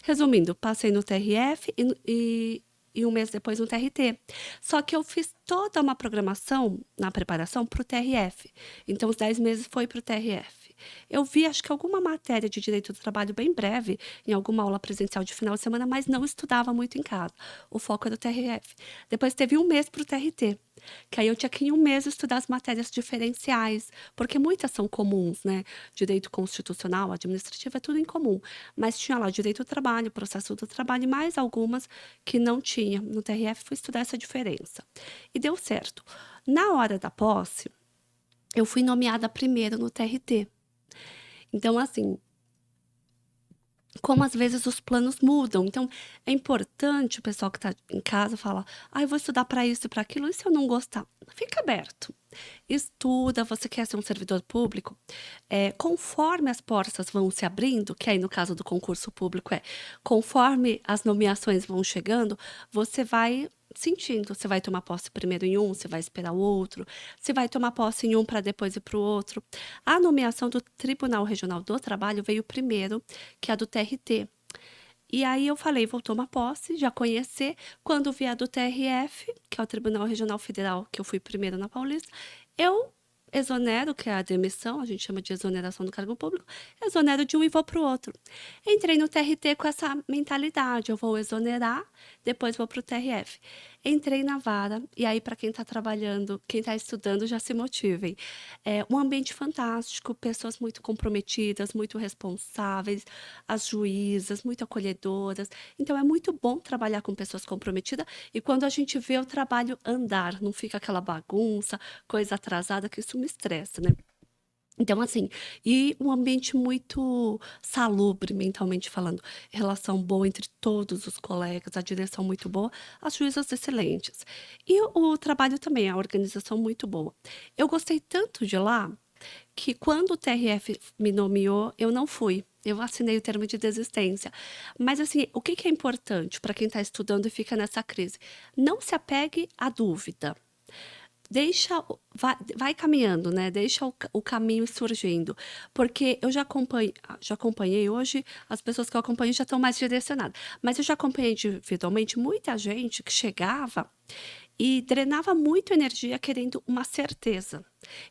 Resumindo, passei no TRF e um mês depois no TRT. Só que eu fiz toda uma programação na preparação para o TRF. Então, os 10 meses foi para o TRF. Eu vi, acho que alguma matéria de direito do trabalho bem breve, em alguma aula presencial de final de semana, mas não estudava muito em casa. O foco era o TRF. Depois teve um mês para o TRT, que aí eu tinha que em um mês estudar as matérias diferenciais, porque muitas são comuns, né? Direito constitucional, administrativo, é tudo em comum. Mas tinha lá direito do trabalho, processo do trabalho e mais algumas que não tinha. No TRF fui estudar essa diferença. E deu certo. Na hora da posse, eu fui nomeada primeiro no TRT. Então, assim, como às vezes os planos mudam. Então, é importante o pessoal que está em casa falar: eu vou estudar para isso e para aquilo, e se eu não gostar? Fica aberto. Estuda, você quer ser um servidor público? Conforme as portas vão se abrindo, que aí no caso do concurso público conforme as nomeações vão chegando, você vai sentindo, você vai tomar posse primeiro em um, você vai esperar o outro, você vai tomar posse em um para depois ir para o outro. A nomeação do Tribunal Regional do Trabalho veio primeiro, que é a do TRT. E aí eu falei, vou tomar posse, já conhecer. Quando vier do TRF, que é o Tribunal Regional Federal, que eu fui primeiro na Paulista, eu exonero, que é a demissão, a gente chama de exoneração do cargo público, exonero de um e vou para o outro. Entrei no TRT com essa mentalidade, eu vou exonerar, depois vou para o TRF. Entrei na vara, e aí para quem está trabalhando, quem está estudando, já se motivem. Um ambiente fantástico, pessoas muito comprometidas, muito responsáveis, as juízas, muito acolhedoras. Então é muito bom trabalhar com pessoas comprometidas e quando a gente vê o trabalho andar, não fica aquela bagunça, coisa atrasada, que isso me estressa, né? Então, assim, e um ambiente muito salubre, mentalmente falando. Relação boa entre todos os colegas, a direção muito boa, as juízas excelentes. E o trabalho também, a organização muito boa. Eu gostei tanto de lá que quando o TRF me nomeou, eu não fui. Eu assinei o termo de desistência. Mas, assim, o que é importante para quem está estudando e fica nessa crise? Não se apegue à dúvida. Vai caminhando, né? Deixa o caminho surgindo. Porque eu já acompanhei hoje, as pessoas que eu acompanho já estão mais direcionadas. Mas eu já acompanhei individualmente muita gente que chegava e drenava muito energia querendo uma certeza.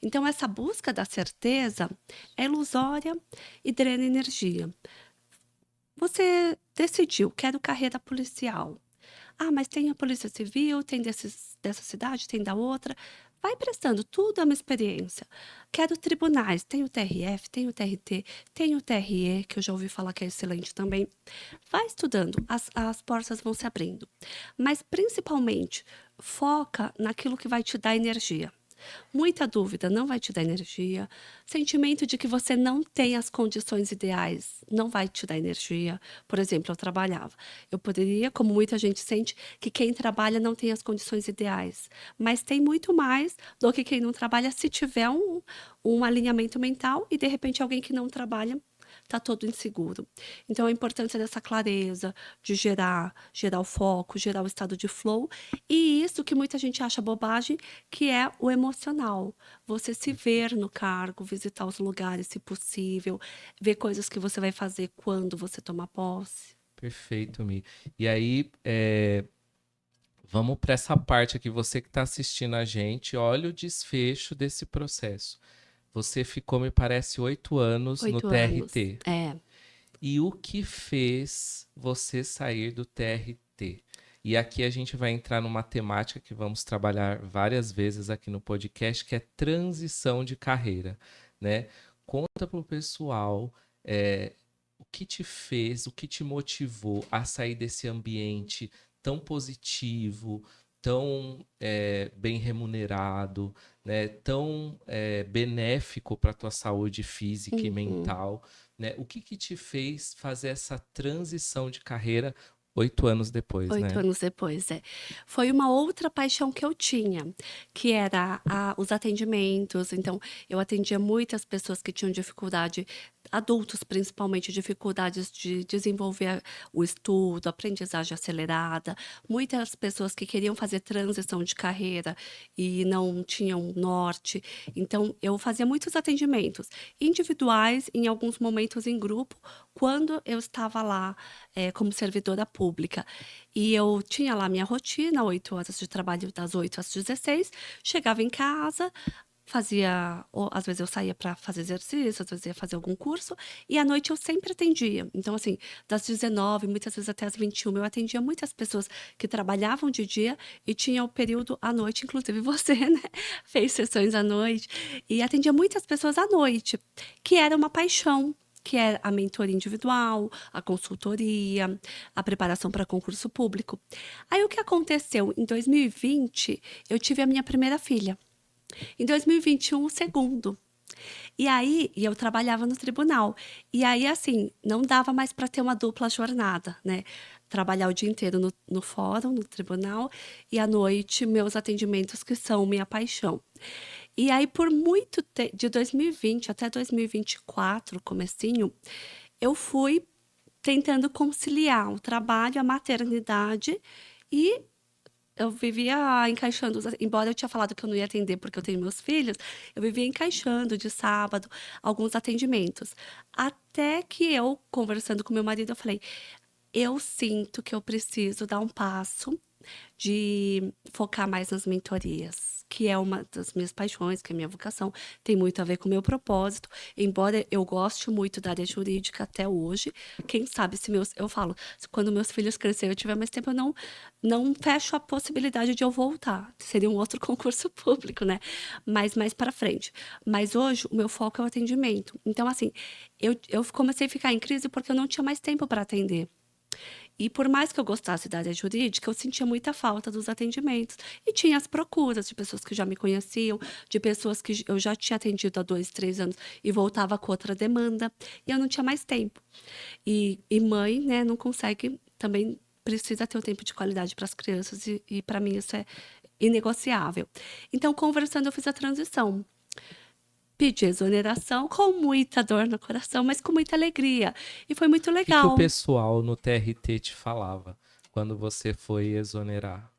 Então, essa busca da certeza é ilusória e drena energia. você decidiu, quero carreira policial. Ah, mas tem a Polícia Civil, tem dessa cidade, tem da outra. Vai prestando, tudo é uma experiência. Quero tribunais, tem o TRF, tem o TRT, tem o TRE, que eu já ouvi falar que é excelente também. Vai estudando, as portas vão se abrindo. Mas, principalmente, foca naquilo que vai te dar energia. Muita dúvida não vai te dar energia. Sentimento de que você não tem as condições ideais não vai te dar energia. Por exemplo, eu trabalhava. Eu poderia, como muita gente sente, que quem trabalha não tem as condições ideais. Mas tem muito mais do que quem não trabalha se tiver um alinhamento mental e, de repente, alguém que não trabalha está todo inseguro. Então, a importância dessa clareza, de gerar o foco, gerar o estado de flow, e isso que muita gente acha bobagem, que é o emocional. Você se ver no cargo, visitar os lugares, se possível, ver coisas que você vai fazer quando você tomar posse. Perfeito, Mi. E aí, vamos para essa parte aqui. Você que está assistindo a gente, olha o desfecho desse processo. Você ficou, me parece, 8 anos no 8 anos. TRT. É. E o que fez você sair do TRT? E aqui a gente vai entrar numa temática que vamos trabalhar várias vezes aqui no podcast, que é transição de carreira, né? Conta para o pessoal, o que te fez, o que te motivou a sair desse ambiente tão positivo, tão bem remunerado, né? Tão benéfico para a tua saúde física e Uhum. mental, né? O que te fez fazer essa transição de carreira 8 anos depois, 8 né? anos depois, é. Foi uma outra paixão que eu tinha, que era os atendimentos. Então, eu atendia muitas pessoas que tinham dificuldade, adultos principalmente, dificuldades de desenvolver o estudo, aprendizagem acelerada. Muitas pessoas que queriam fazer transição de carreira e não tinham norte. Então, eu fazia muitos atendimentos individuais, em alguns momentos em grupo, quando eu estava lá como servidora pública. E eu tinha lá minha rotina, 8 horas de trabalho das 8 às 16, chegava em casa, fazia, ou às vezes eu saía para fazer exercício, às vezes ia fazer algum curso, e à noite eu sempre atendia. Então, assim, das 19, muitas vezes até as 21, eu atendia muitas pessoas que trabalhavam de dia e tinha o período à noite, inclusive você, né? Fez sessões à noite, e atendia muitas pessoas à noite, que era uma paixão, que é a mentoria individual, a consultoria, a preparação para concurso público. Aí o que aconteceu? Em 2020, eu tive a minha primeira filha. Em 2021, o segundo. E aí, eu trabalhava no tribunal. E aí, assim, não dava mais para ter uma dupla jornada, né? Trabalhar o dia inteiro no fórum, no tribunal, e à noite, meus atendimentos, que são minha paixão. E aí, por muito tempo, de 2020 até 2024, comecinho, eu fui tentando conciliar o trabalho, a maternidade e eu vivia encaixando, embora eu tinha falado que eu não ia atender porque eu tenho meus filhos, eu vivia encaixando de sábado alguns atendimentos. Até que eu, conversando com meu marido, eu falei: eu sinto que eu preciso dar um passo de focar mais nas mentorias, que é uma das minhas paixões, que é a minha vocação, tem muito a ver com o meu propósito. Embora eu goste muito da área jurídica até hoje, quem sabe se eu falo, quando meus filhos crescerem, eu tiver mais tempo, eu não fecho a possibilidade de eu voltar. Seria um outro concurso público, né? Mas mais para frente. Mas hoje o meu foco é o atendimento. Então, assim, eu comecei a ficar em crise porque eu não tinha mais tempo para atender. E por mais que eu gostasse da área jurídica, eu sentia muita falta dos atendimentos. E tinha as procuras de pessoas que já me conheciam, de pessoas que eu já tinha atendido há 2, 3 anos e voltava com outra demanda. E eu não tinha mais tempo. E mãe, né, não consegue, também precisa ter um tempo de qualidade para as crianças. E para mim isso é inegociável. Então, conversando, eu fiz a transição. Pedi exoneração com muita dor no coração, mas com muita alegria. E foi muito O que o legal. pessoal no TRT te falava quando você foi exonerar?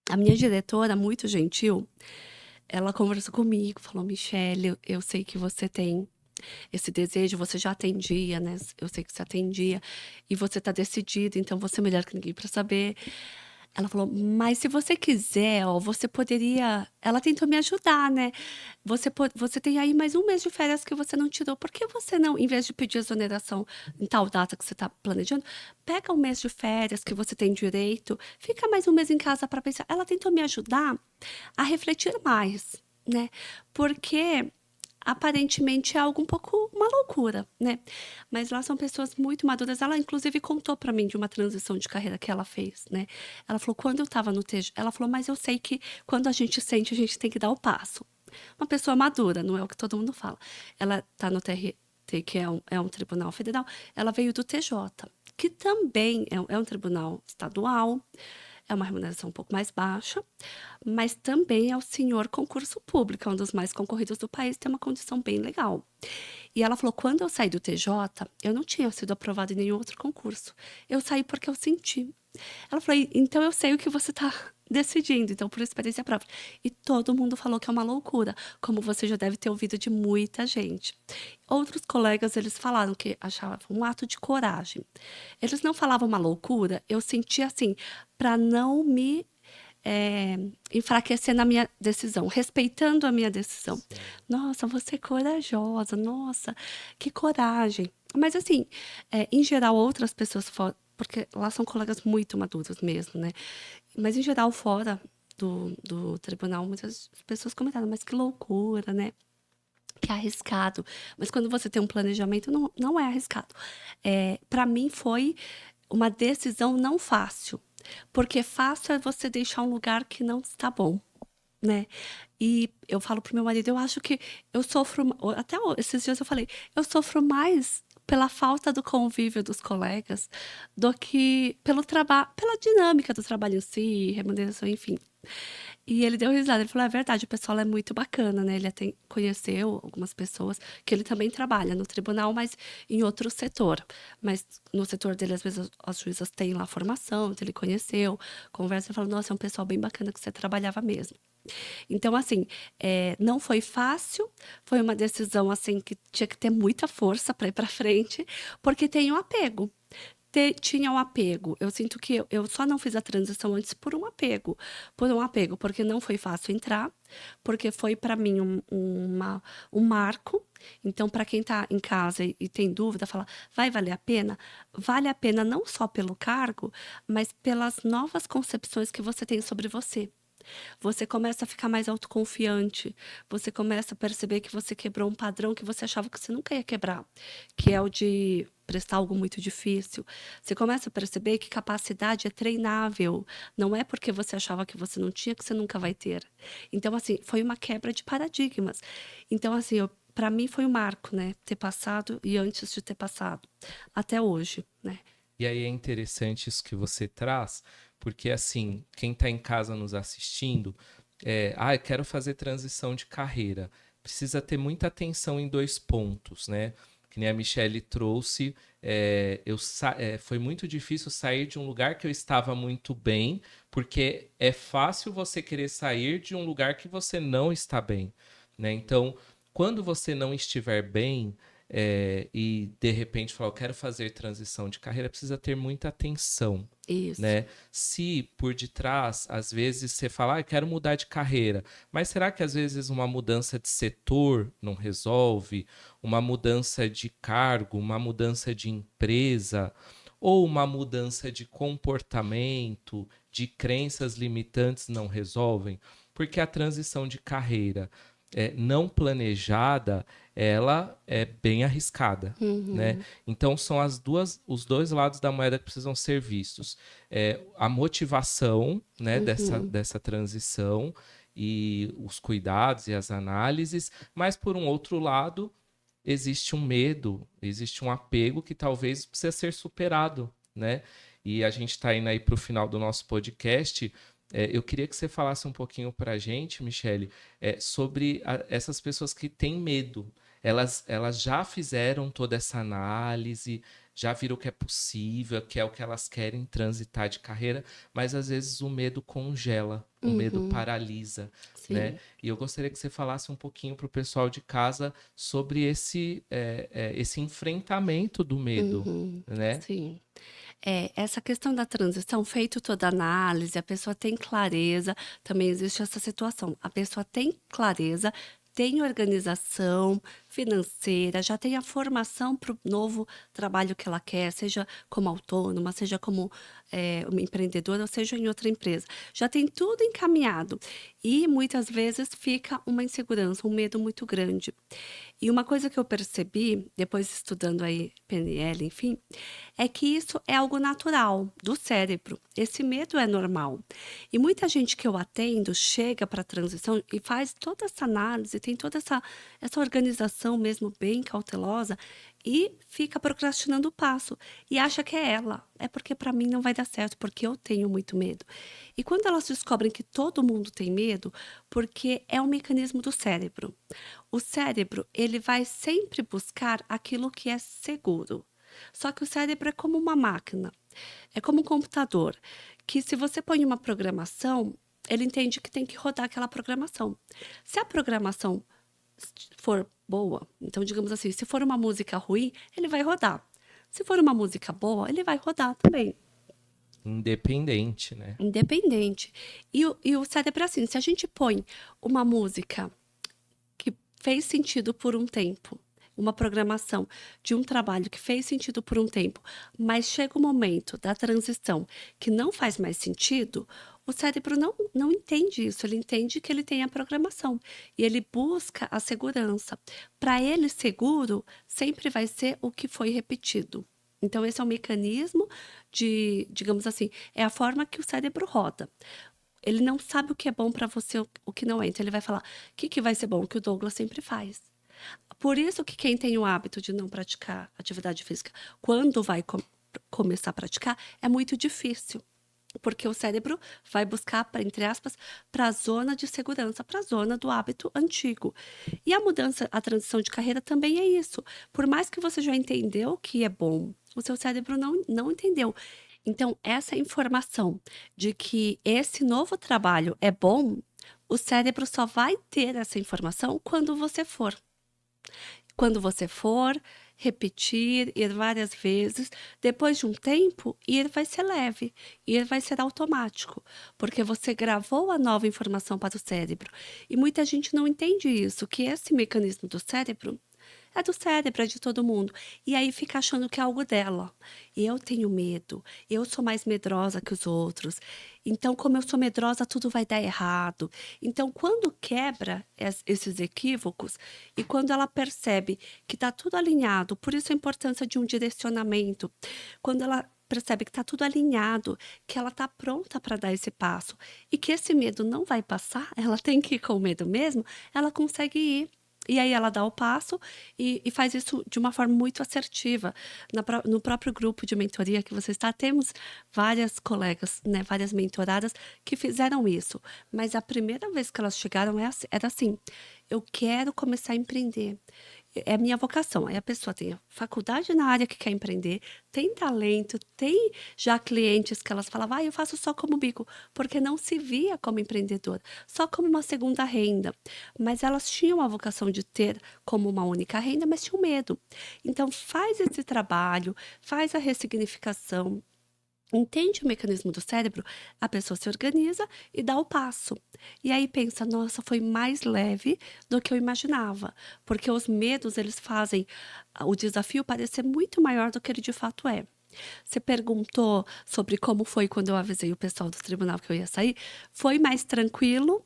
A minha diretora, muito gentil, ela conversou comigo, falou: Michele, eu sei que você tem esse desejo, você já atendia, né? Eu sei que você atendia, e você está decidida, então você é melhor que ninguém para saber. Ela falou: "Mas se você quiser, ó, você poderia". Ela tentou me ajudar, né. Você tem aí mais um mês de férias que você não tirou, por que você não, em vez de pedir exoneração em tal data que você está planejando, pega um mês de férias que você tem direito, fica mais um mês em casa para pensar. Ela tentou me ajudar a refletir mais, né, porque aparentemente é algo um pouco uma loucura, né, mas lá são pessoas muito maduras. Ela inclusive contou para mim de uma transição de carreira que ela fez, né. Ela falou: "Quando eu estava no TJ", ela falou: "Mas eu sei que quando a gente sente, a gente tem que dar o passo". Uma pessoa madura, não é o que todo mundo fala. Ela está no TRT, que é um tribunal federal, ela veio do TJ, que também é um tribunal estadual, é uma remuneração um pouco mais baixa, mas também é o senhor concurso público, é um dos mais concorridos do país, tem uma condição bem legal. E ela falou: "Quando eu saí do TJ, eu não tinha sido aprovada em nenhum outro concurso. Eu saí porque eu senti". Ela falou: Então eu sei o que você está decidindo, então por experiência própria". E todo mundo falou que é uma loucura, como você já deve ter ouvido de muita gente. Outros colegas, eles falaram que achavam um ato de coragem. Eles não falavam uma loucura, eu senti assim, para não me enfraquecer na minha decisão, respeitando a minha decisão. Sim. Nossa, você é corajosa, nossa, que coragem. Mas assim, em geral, outras pessoas fora, porque lá são colegas muito maduros mesmo, né? Mas em geral, fora do tribunal, muitas pessoas comentaram, mas que loucura, né? Que arriscado. Mas quando você tem um planejamento, não é arriscado. Para mim foi uma decisão não fácil, porque fácil é você deixar um lugar que não está bom, né. E eu falo pro meu marido, eu acho que eu sofro até esses dias eu falei: "Eu sofro mais pela falta do convívio dos colegas, do que pela dinâmica do trabalho em si, remuneração, enfim". E ele deu risada, ele falou: "É verdade, o pessoal é muito bacana, né". Ele até conheceu algumas pessoas, que ele também trabalha no tribunal, mas em outro setor. Mas no setor dele, às vezes, as juízas têm lá formação, então ele conheceu, conversa e fala: "Nossa, é um pessoal bem bacana que você trabalhava mesmo". Então, assim, não foi fácil, foi uma decisão, assim, que tinha que ter muita força para ir para frente, porque tem um apego. Tinha um apego. Eu sinto que eu só não fiz a transição antes por um apego, porque não foi fácil entrar, porque foi para mim um marco. Então, para quem está em casa e tem dúvida, fala: "Vai valer a pena?". Vale a pena não só pelo cargo, mas pelas novas concepções que você tem sobre você. Você começa a ficar mais autoconfiante, você começa a perceber que você quebrou um padrão que você achava que você nunca ia quebrar, que é o de prestar algo muito difícil. Você começa a perceber que capacidade é treinável, não é porque você achava que você não tinha que você nunca vai ter. Então, assim, foi uma quebra de paradigmas. Então, assim, para mim foi um marco, né, ter passado e antes de ter passado, até hoje, né. E aí é interessante isso que você traz, porque assim, quem está em casa nos assistindo, eu quero fazer transição de carreira. Precisa ter muita atenção em dois pontos, né? Que nem a Michelle trouxe, foi muito difícil sair de um lugar que eu estava muito bem, porque é fácil você querer sair de um lugar que você não está bem, né? Então, quando você não estiver bem, e de repente falar, eu quero fazer transição de carreira, precisa ter muita atenção, Isso. né? Se por detrás, às vezes você fala, eu quero mudar de carreira, mas será que às vezes uma mudança de setor não resolve? Uma mudança de cargo, uma mudança de empresa, ou uma mudança de comportamento, de crenças limitantes não resolvem? Porque a transição de carreira não planejada, ela é bem arriscada, né? Uhum, Então são os dois lados da moeda que precisam ser vistos. A motivação, né, uhum. dessa transição e os cuidados e as análises, mas por um outro lado existe um medo, existe um apego que talvez precisa ser superado, né? E a gente está indo aí para o final do nosso podcast. Eu queria que você falasse um pouquinho para a gente, Michele, sobre essas pessoas que têm medo. Elas já fizeram toda essa análise, já viram que é possível, que é o que elas querem transitar de carreira, mas às vezes o medo congela, o medo Uhum, paralisa, né? sim. E eu gostaria que você falasse um pouquinho para o pessoal de casa sobre esse enfrentamento do medo, Uhum, né? sim. Essa questão da transição, feito toda a análise, a pessoa tem clareza, também existe essa situação. A pessoa tem clareza, tem organização financeira, já tem a formação para o novo trabalho que ela quer, seja como autônoma, seja como uma empreendedora, ou seja em outra empresa. Já tem tudo encaminhado. E muitas vezes fica uma insegurança, um medo muito grande. E uma coisa que eu percebi, depois estudando aí PNL, enfim, é que isso é algo natural do cérebro. Esse medo é normal. E muita gente que eu atendo chega para a transição e faz toda essa análise, tem toda essa organização mesmo bem cautelosa e fica procrastinando o passo e acha que é ela. É porque para mim não vai dar certo, porque eu tenho muito medo. E quando elas descobrem que todo mundo tem medo, porque é um mecanismo do cérebro. O cérebro, ele vai sempre buscar aquilo que é seguro. Só que o cérebro é como uma máquina, é como um computador, que se você põe uma programação, ele entende que tem que rodar aquela programação. Se a programação for boa, então digamos assim, se for uma música ruim, ele vai rodar. Se for uma música boa, ele vai rodar também, Independente, né? independente. E o cérebro é assim, se a gente põe uma música que fez sentido por um tempo, uma programação de um trabalho que fez sentido por um tempo, mas chega o momento da transição que não faz mais sentido, o cérebro não entende isso, ele entende que ele tem a programação e ele busca a segurança. Para ele, seguro sempre vai ser o que foi repetido. Então, esse é um mecanismo digamos assim, é a forma que o cérebro roda. Ele não sabe o que é bom para você, o que não é. Então ele vai falar: "O que que vai ser bom?", o que o Douglas sempre faz. Por isso que quem tem o hábito de não praticar atividade física, quando vai começar a praticar, é muito difícil, porque o cérebro vai buscar, pra entre aspas, para a zona de segurança, para a zona do hábito antigo. E a mudança, a transição de carreira também é isso. Por mais que você já entendeu o que é bom, o seu cérebro não entendeu. Então, essa informação de que esse novo trabalho é bom, o cérebro só vai ter essa informação quando você for. Quando você for, repetir, ir várias vezes, depois de um tempo, ir vai ser leve, ir vai ser automático, porque você gravou a nova informação para o cérebro. E muita gente não entende isso, que esse mecanismo do cérebro é do cérebro, é de todo mundo. E aí fica achando que é algo dela. Eu tenho medo, eu sou mais medrosa que os outros. Então, como eu sou medrosa, tudo vai dar errado. Então, quando quebra esses equívocos e quando ela percebe que está tudo alinhado, por isso a importância de um direcionamento, quando ela percebe que está tudo alinhado, que ela está pronta para dar esse passo e que esse medo não vai passar, ela tem que ir com medo mesmo, ela consegue ir. E aí ela dá o passo e faz isso de uma forma muito assertiva. No próprio grupo de mentoria que você está, temos várias colegas, né, várias mentoradas que fizeram isso. Mas a primeira vez que elas chegaram era assim: eu quero começar a empreender. É a minha vocação. Aí a pessoa tem a faculdade na área que quer empreender, tem talento, tem já clientes que elas falavam: "Ah, eu faço só como bico", porque não se via como empreendedora, só como uma segunda renda. Mas elas tinham a vocação de ter como uma única renda, mas tinham medo. Então faz esse trabalho, faz a ressignificação, entende o mecanismo do cérebro, a pessoa se organiza e dá o passo. E aí pensa: "Nossa, foi mais leve do que eu imaginava", porque os medos eles fazem o desafio parecer muito maior do que ele de fato é. Você perguntou sobre como foi quando eu avisei o pessoal do tribunal que eu ia sair, foi mais tranquilo,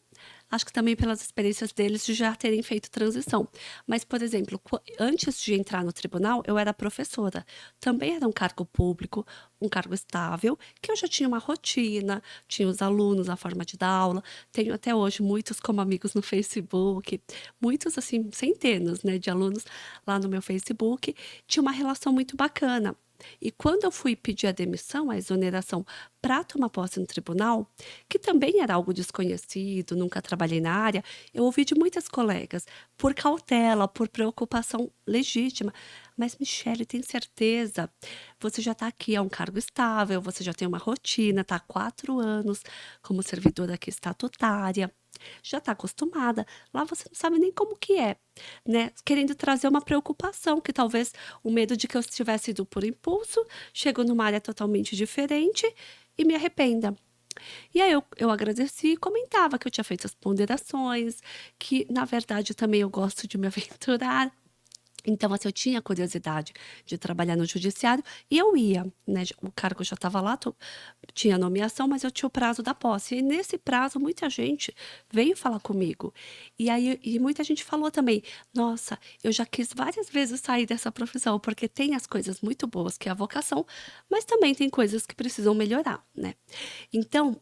acho que também pelas experiências deles de já terem feito transição. Mas, por exemplo, antes de entrar no tribunal, eu era professora. Também era um cargo público, um cargo estável, que eu já tinha uma rotina, tinha os alunos, a forma de dar aula. Tenho até hoje muitos como amigos no Facebook, muitos, assim, centenas, né, de alunos lá no meu Facebook. Tinha uma relação muito bacana. E quando eu fui pedir a demissão, a exoneração, para tomar posse no tribunal, que também era algo desconhecido, nunca trabalhei na área, eu ouvi de muitas colegas, por cautela, por preocupação legítima: Mas, Michele, tem certeza? Você já está aqui, é um cargo estável, você já tem uma rotina, está há 4 anos como servidora aqui estatutária, já está acostumada. Lá você não sabe nem como que é, né? Querendo trazer uma preocupação, que talvez o medo de que eu tivesse ido por impulso, chego numa área totalmente diferente e me arrependa. E aí eu agradeci e comentava que eu tinha feito as ponderações, que na verdade também eu gosto de me aventurar. Então, assim, eu tinha curiosidade de trabalhar no judiciário e eu ia, né? O cargo já estava lá, tinha nomeação, mas eu tinha o prazo da posse. E nesse prazo, muita gente veio falar comigo. E aí, e muita gente falou também: nossa, eu já quis várias vezes sair dessa profissão, porque tem as coisas muito boas, que é a vocação, mas também tem coisas que precisam melhorar, né? Então,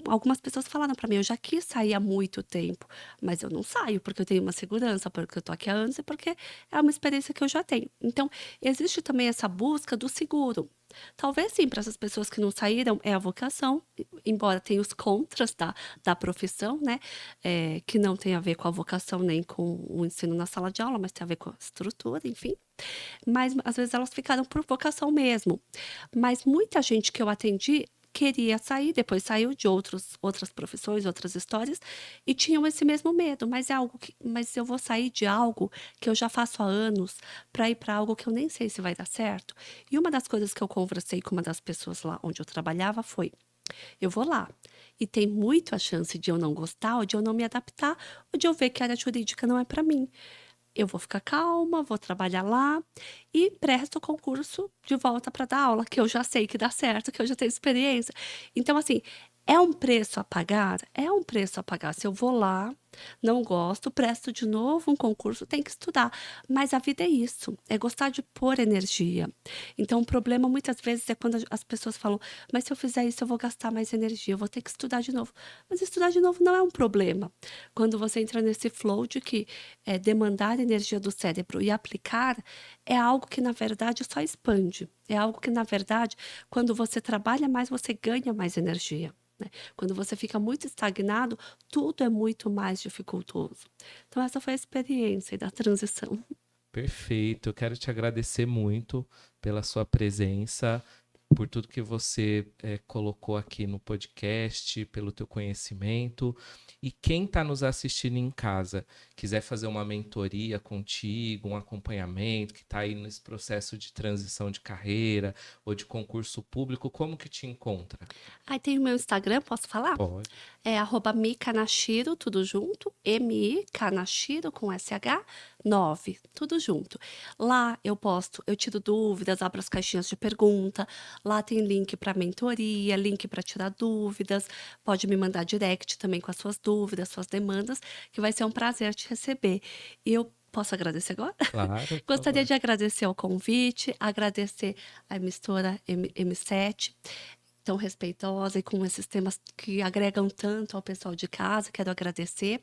algumas pessoas falaram para mim: eu já quis sair há muito tempo, mas eu não saio porque eu tenho uma segurança, porque eu tô aqui há anos e porque é uma experiência que eu já tenho. Então, existe também essa busca do seguro. Talvez sim, para essas pessoas que não saíram, é a vocação, embora tenha os contras da profissão, né? Que não tem a ver com a vocação nem com o ensino na sala de aula, mas tem a ver com a estrutura, enfim. Mas às vezes elas ficaram por vocação mesmo. Mas muita gente que eu atendi queria sair, depois saiu de outras profissões, outras histórias, e tinham esse mesmo medo. Mas eu vou sair de algo que eu já faço há anos para ir para algo que eu nem sei se vai dar certo. E uma das coisas que eu conversei com uma das pessoas lá onde eu trabalhava foi: eu vou lá. E tem muito a chance de eu não gostar, ou de eu não me adaptar, ou de eu ver que a área jurídica não é para mim. Eu vou ficar calma, vou trabalhar lá e presto o concurso de volta para dar aula, que eu já sei que dá certo, que eu já tenho experiência. Então, assim, é um preço a pagar? É um preço a pagar. Se eu vou lá, não gosto, presto de novo um concurso, tem que estudar. Mas a vida é isso, é gostar de pôr energia. Então, o problema muitas vezes é quando as pessoas falam: mas se eu fizer isso, eu vou gastar mais energia, eu vou ter que estudar de novo. Mas estudar de novo não é um problema. Quando você entra nesse flow de que demandar energia do cérebro e aplicar é algo que, na verdade, só expande. É algo que, na verdade, quando você trabalha mais, você ganha mais energia, né? Quando você fica muito estagnado, tudo é muito mais dificultoso. Então, essa foi a experiência da transição. Perfeito. Eu quero te agradecer muito pela sua presença, por tudo que você colocou aqui no podcast, pelo teu conhecimento. E quem está nos assistindo em casa, quiser fazer uma mentoria contigo, um acompanhamento, que está aí nesse processo de transição de carreira ou de concurso público, como que te encontra? Aí tem o meu Instagram, posso falar? Pode. É @mikanashiro, tudo junto, M-I-Kanashiro com SH 9, tudo junto. Lá eu posto, eu tiro dúvidas, abro as caixinhas de pergunta, lá tem link para mentoria, link para tirar dúvidas, pode me mandar direct também com as suas dúvidas, suas demandas, que vai ser um prazer te receber. E eu posso agradecer agora? Claro, por Gostaria favor. de agradecer o convite, agradecer a emissora M7, tão respeitosa e com esses temas que agregam tanto ao pessoal de casa. Quero agradecer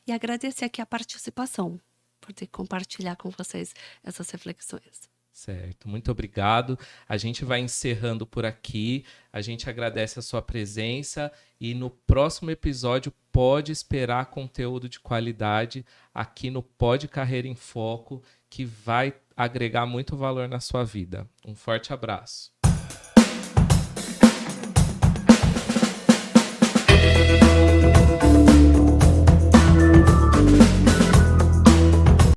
e agradecer aqui a participação, por ter compartilhar com vocês essas reflexões. Certo, muito obrigado. A gente vai encerrando por aqui. A gente agradece a sua presença e no próximo episódio pode esperar conteúdo de qualidade aqui no Pod Carreira em Foco, que vai agregar muito valor na sua vida. Um forte abraço.